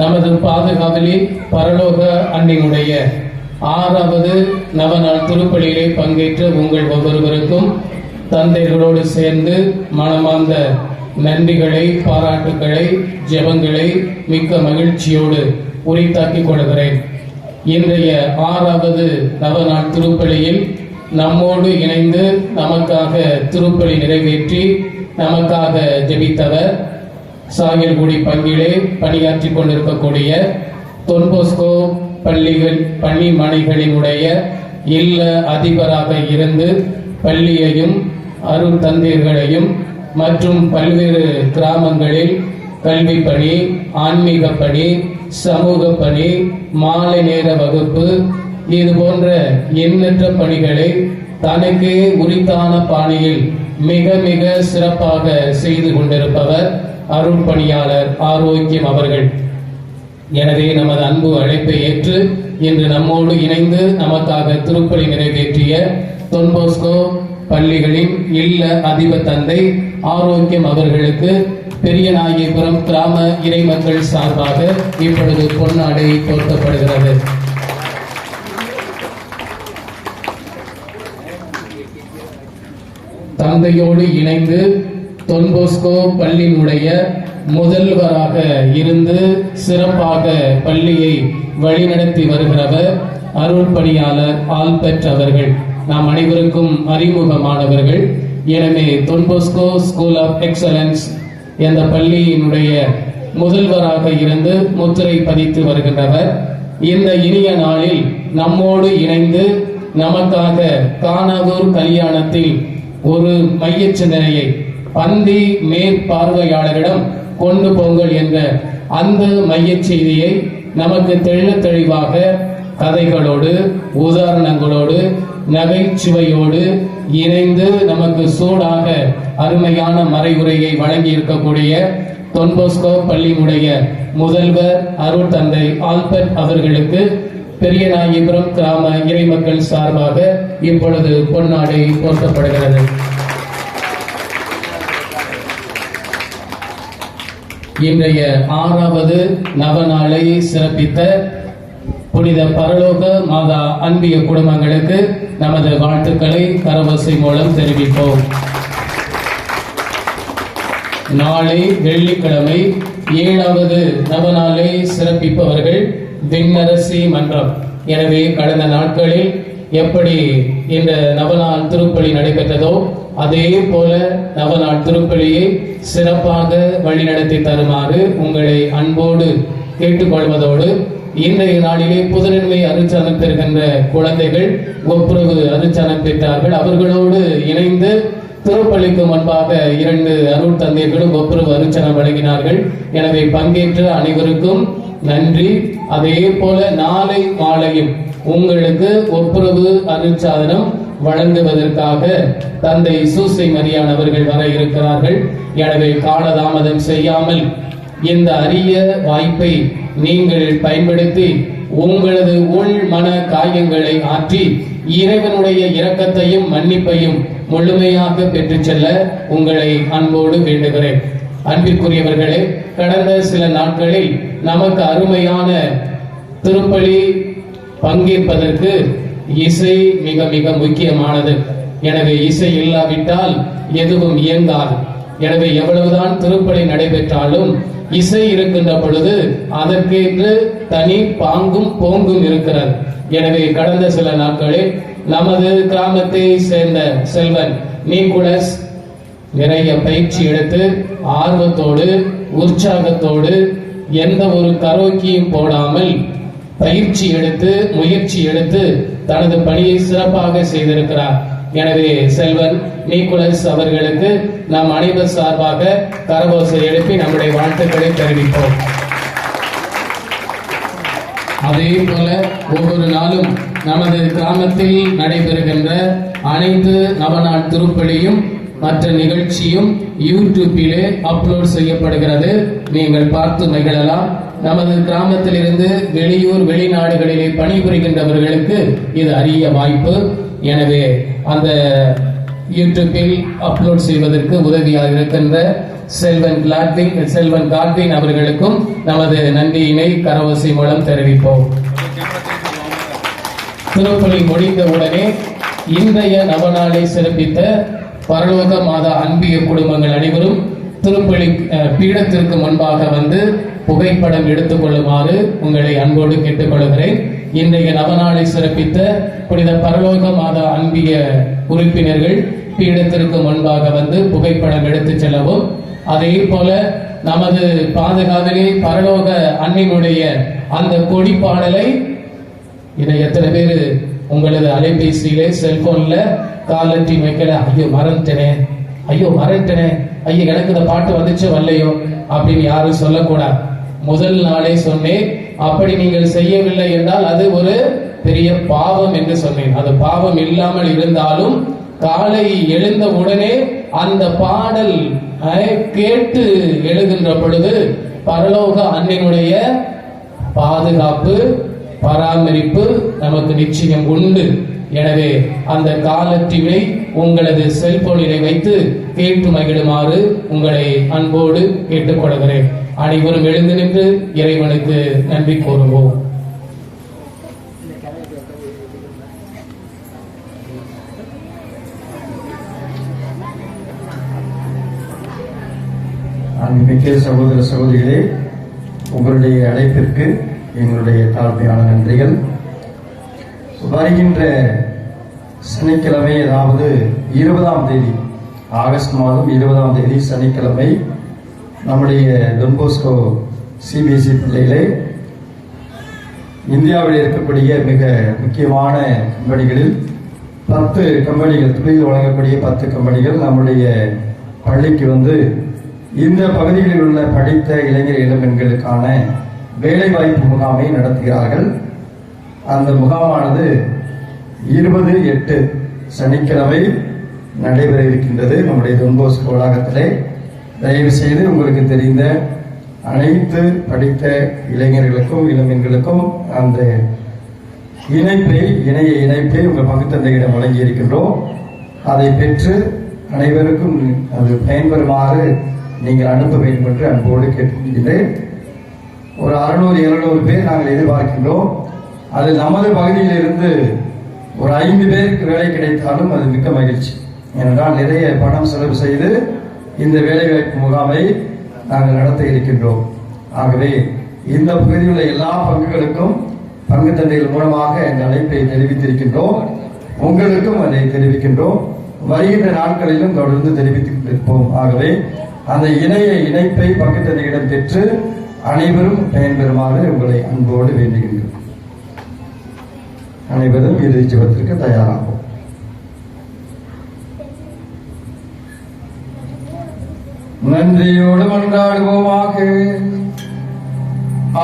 நமது பாதுகாவலில் பரலோக அன்னையினுடைய 6வது நவநாள் திருப்பலியிலே பங்கேற்ற உங்கள் ஒவ்வொருவருக்கும் தந்தைகளோடு சேர்ந்து மனமார்ந்த நன்றிகளை, பாராட்டுக்களை, ஜெபங்களை மிக்க மகிழ்ச்சியோடு உரித்தாக்கிக் கொள்கிறேன். இன்றைய 6வது நவநாள் திருப்பலியில் நம்மோடு இணைந்து நமக்காக திருப்பலி நிறைவேற்றி நமக்காக ஜெபித்தவர் சாயல்குடி பங்கிலே பணியாற்றிக் கொண்டிருக்கக்கூடிய தொன்போஸ்கோ பள்ளி மனைகளினுடைய இல்ல அதிபராக இருந்து பள்ளியையும் அருள் தந்தையர்களையும் மற்றும் பல்வேறு கிராமங்களில் கல்வி பணி, ஆன்மீக பணி, சமூக பணி, மாலை நேர வகுப்பு, இது போன்ற எண்ணற்ற பணிகளை தனக்கே உரித்தான பாணியில் மிக மிக சிறப்பாக செய்து கொண்டிருப்பவர் அருள் பணியாளர் ஆரோக்கியம் அவர்கள். எனவே நமது அன்பு அழைப்பை ஏற்று இன்று நம்மோடு இணைந்து நமக்காக திருப்பலி நிறைவேற்றிய தொன்போஸ்கோ பள்ளிகளின் இல்ல அதிப தந்தை ஆரோக்கியம் அவர்களுக்கு பெரியநாயகிபுரம் கிராம இறை மக்கள் சார்பாக இப்பொழுது பொன்னாடை போர்த்தப்படுகிறது. தந்தையோடு இணைந்து தொன்போஸ்கோ பள்ளியினுடைய முதல்வராக இருந்து சிறப்பாக பள்ளியை வழிநடத்தி வருகிறவர் அருள் பணியாளர் ஆல்பர்ட் அவர்கள். நாம் அனைவருக்கும் அறிமுகமானவர்கள். எனவே தொன்போஸ்கோ ஸ்கூல் ஆஃப் எக்ஸலன்ஸ் என்ற பள்ளியினுடைய முதல்வராக இருந்து முத்திரை பதித்து வருகின்றவர். இந்த இனிய நாளில் நம்மோடு இணைந்து நமக்காக காணாதோர் கல்யாணத்தில் ஒரு மைய சிந்தனையை பந்தி மேற்பார்வையாளரிடம் கொண்டு போங்கள் என்ற அந்த மைய செய்தியை நமக்கு தெள்ள தெளிவாக கதைகளோடு, உதாரணங்களோடு, நகைச்சுவையோடு இணைந்து நமக்கு சூடாக அருமையான மறைவுரையை வழங்கி இருக்கக்கூடிய தொன்போஸ்கோ பள்ளியினுடைய முதல்வர் அருள் தந்தை ஆல்பர்ட் அவர்களுக்கு பெரியநாயகிபுரம் கிராம இறை மக்கள் சார்பாக இப்பொழுது பொன்னாடை போர்த்தப்படுகிறது. இன்றைய 6வது நவநாளை சிறப்பித்த புனித பரலோக மாதா அன்பிய குடும்பங்களுக்கு நமது வாழ்த்துக்களை கரவசை மூலம் தெரிவிப்போம். நாளை வெள்ளிக்கிழமை 7வது நவநாளை சிறப்பிப்பவர்கள் விண்ணரசி மன்றம். எனவே கடந்த நாட்களில் எப்படி இந்த நவநாள் திருப்பலி நடைபெற்றதோ அதே போல நவநாள் திருப்பலியை சிறப்பாக வழிநடத்தி தருமாறு உங்களை அன்போடு கேட்டுக்கொள்வதோடு, இன்றைய நாளிலே புதுநன்மை அருட்சாதனம் பெறுகின்ற குழந்தைகள் ஒப்புரவு அருட்சாதனம் பெற்றார்கள். அவர்களோடு இணைந்து திருப்பலிக்கு முன்பாக 2 அருள் தந்தையர்களும் ஒப்புரவு அருட்சாதனம் வழங்கினார்கள். எனவே பங்கேற்ற அனைவருக்கும் நன்றி. அதே போல நாளை மாலையும் உங்களுக்கு ஒப்புரவு அருட்சாதனம் வழங்குவதற்காக தந்தை சூசை மரியான் அவர்கள் வர இருக்கிறார்கள். எனவே காலதாமதம் செய்யாமல் இந்த அரிய வாய்ப்பை நீங்கள் பயன்படுத்தி உங்களது உள் மன காயங்களை ஆற்றி இறைவனுடைய இரக்கத்தையும் மன்னிப்பையும் முழுமையாக பெற்றுச் செல்ல உங்களை அன்போடு வேண்டுகிறேன். அன்பிற்குரியவர்களே, கடந்த சில நாட்களில் நமக்கு அருமையான திருப்பலி பங்கேற்பதற்கு இசை மிக மிக முக்கியமானது. எனவே இசை இல்லாவிட்டால் எதுவும் இயங்காது. எனவே எவ்வளவுதான் திருப்பலி நடைபெற்றாலும் இசை இருக்கின்ற பொழுது அதற்கென்று தனி பாங்கும் போங்கும் இருக்கிறது. எனவே கடந்த சில நாட்களில் நமது கிராமத்தை சேர்ந்த செல்வன் நீக்குலஸ் நிறைய பயிற்சி எடுத்து ஆர்வத்தோடு, உற்சாகத்தோடு, எந்த ஒரு கரோக்கியும் போடாமல் பயிற்சி எடுத்து, முயற்சி எடுத்து தனது பணியை சிறப்பாக செய்திருக்கிறார். எனவே செல்வன் நீக்குலஸ் அவர்களுக்கு நாம் அனைவர் சார்பாக கரகோசை எழுப்பி நம்முடைய வாழ்த்துக்களை தெரிவிப்போம். அதே போல ஒவ்வொரு நாளும் நமது கிராமத்தில் நடைபெறுகின்ற அனைத்து நவநாள் திருப்பலியும் மற்ற நிகழ்ச்சியும் யூடியூப்பிலே அப்லோட் செய்யப்படுகிறது. நீங்கள் பார்த்து மகிழலாம். நமது கிராமத்திலிருந்து வெளியூர் வெளிநாடுகளிலே பணிபுரிகின்றவர்களுக்கு இது அரிய வாய்ப்பு. எனவே அந்த யூடியூப்பில் அப்லோட் செய்வதற்கு உதவியாக இருக்கின்ற செல்வன் காட்வின் அவர்களுக்கும் நமது நன்றியினை கரவசி மூலம் தெரிவிப்போம். திருப்பலி முடிந்தவுடனே இன்றைய நவநாளை சிறப்பித்த பரலோக மாதா அன்பிய குடும்பங்கள் அனைவரும் திருப்பலி பீடத்திற்கு முன்பாக வந்து புகைப்படம் எடுத்துக் கொள்ளுமாறு உங்களை அன்போடு கேட்டுக்கொள்கிறேன். இன்றைய நவநாளை சிறப்பித்த புனித பரலோக மாதா அன்பிய உறுப்பினர்கள் பீடத்திற்கு முன்பாக வந்து புகைப்படம் எடுத்துச் செல்லவும், அதே போல நமது பாதுகாவலே பரலோக அன்னினுடைய அந்த கொடி பாடலை இதை எத்தனை பேர் உங்களது அலைபேசியிலே செல்போன்ல காலற்றி வைக்கல, ஐயோ மறந்துட்டேனே, ஐயோ எனக்கு இந்த பாட்டு வந்துச்சு வரலையோ அப்படின்னு யாரும் சொல்லக்கூடாது. முதல் நாளே சொன்னேன், அப்படி நீங்கள் செய்யவில்லை என்றால் அது ஒரு பெரிய பாவம் என்று சொன்னேன். அது பாவம் இல்லாமல் இருந்தாலும் காலை எழுந்த உடனே அந்த பாடல் கேட்டு எழுகின்ற பொழுது பரலோக அன்னையினுடைய பாதுகாப்பு பராமரிப்பு நமக்கு நிச்சயம் உண்டு. எனவே அந்த காலத்தினை உங்களது செல்போனிலே வைத்து கேட்டு மகிழுமாறு உங்களை அன்போடு கேட்டுக்கொள்கிறேன். அனைவரும் எழுந்து நின்று இறைவனுக்கு நன்றி கூறுவோம். அன்புமிக்க சகோதர சகோதரிகளே, உங்களுடைய அழைப்பிற்கு எங்களுடைய தாழ்மையான நன்றிகள். வருகின்ற சனிக்கிழமை, அதாவது 20ஆம் தேதி, ஆகஸ்ட் மாதம் 20ஆம் தேதி சனிக்கிழமை, நம்முடைய டொன்போஸ்கோ சிபிஎஸ்இ பள்ளியிலே இந்தியாவில் இருக்கக்கூடிய மிக முக்கியமான கம்பெனிகளில் 10 கம்பெனிகள், தொழில் வழங்கக்கூடிய 10 கம்பெனிகள் நம்முடைய பள்ளிக்கு வந்து இந்த பகுதிகளில் உள்ள படித்த இளைஞர் இளம்பெண்களுக்கான வேலைவாய்ப்பு முகாமை நடத்துகிறார்கள். அந்த முகாமானது 20/8 சனிக்கிழமை நடைபெற இருக்கின்றது நம்முடைய டொன்போஸ்கோ வளாகத்திலே. தயவு செய்து உங்களுக்கு தெரிந்த அனைத்து படித்த இளைஞர்களுக்கும் இளம்பெண்களுக்கும் அந்த இணைய இணைப்பை உங்கள் பங்குத்தந்தையிடம் வழங்கி இருக்கின்றோம். அதை பெற்று அனைவருக்கும் அது பயன்பெறுமாறு நீங்கள் அனுப்ப வேண்டும் என்று அன்போடு கேட்டுக்கொள்கிறேன். ஒரு 600-700 பேர் நாங்கள் எதிர்பார்க்கின்றோம். அதில் நமது பகுதியில் இருந்து ஒரு 5 பேருக்கு வேலை கிடைத்தாலும் அது மிக்க மகிழ்ச்சி. ஏனென்றால் நிறைய பணம் செலவு செய்து இந்த வேலைவாய்ப்பு முகாமை நாங்கள் நடத்த இருக்கின்றோம். ஆகவே இந்த பகுதியில் உள்ள எல்லா பங்குகளுக்கும் பங்கு தந்தைகள் மூலமாக இந்த அழைப்பை தெரிவித்திருக்கின்றோம். உங்களுக்கும் அதை தெரிவிக்கின்றோம். வருகின்ற நாட்களிலும் தொடர்ந்து தெரிவித்துக் கொண்டிருப்போம். ஆகவே அந்த இணைப்பை பங்கு தந்தையிடம் பெற்று அனைவரும் பயன்பெறுமாறு உங்களை அன்போடு வேண்டுகின்றோம். அனைவரும் இறுதி ஜெபத்திற்கு தயாராகும். நன்றியோடு மன்றாடுவோமாக.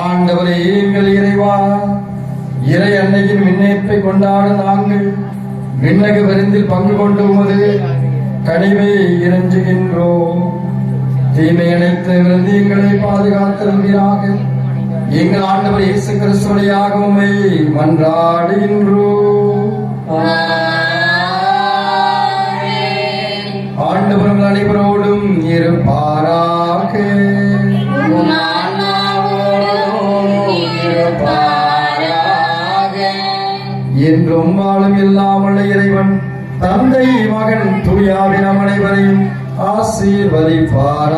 ஆண்டவரே, எங்கள் இறைவா, இறை அன்னையின் விண்ணேற்பை கொண்டாடும் நாங்கள் விண்ணக விருந்தில் பங்கு கொண்டு உமது கனிவை இறைஞ்சுகின்றோம். தீமை அனைத்து விருந்து எங்களை பாதுகாத்திருந்தீராக. எங்கள் ஆண்டவர் இயேசு கிறிஸ்துவையாக உம்மை மன்றாடுகின்றோம். ஆண்டவர் அனைவரோடும் இருப்பாராக. என்றும் வாழும் இல்லாமல் இறைவன் தந்தை மகன் தூயாவின் அனைவரையும் ஆசீர்வதிப்பாராக.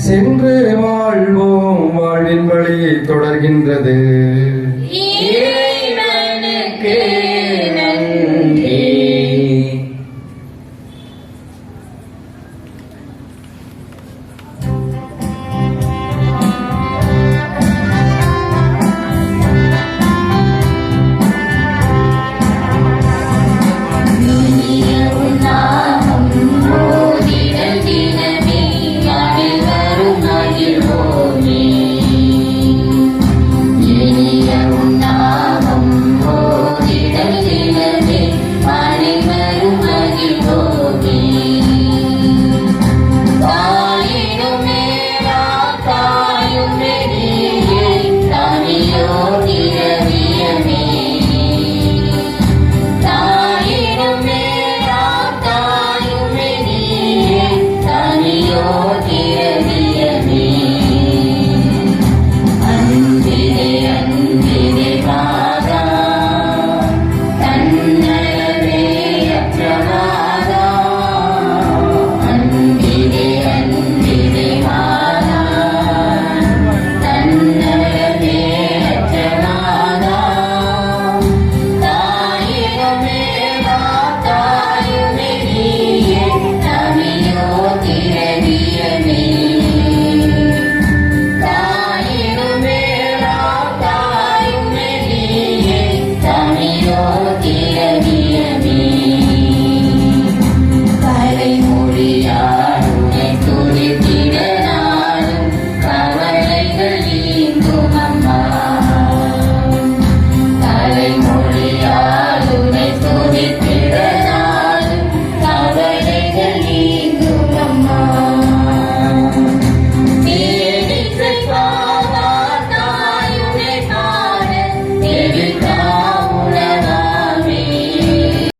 சென்று வாழ்வோம், வாழ்வின் வழி தொடர்கின்றது.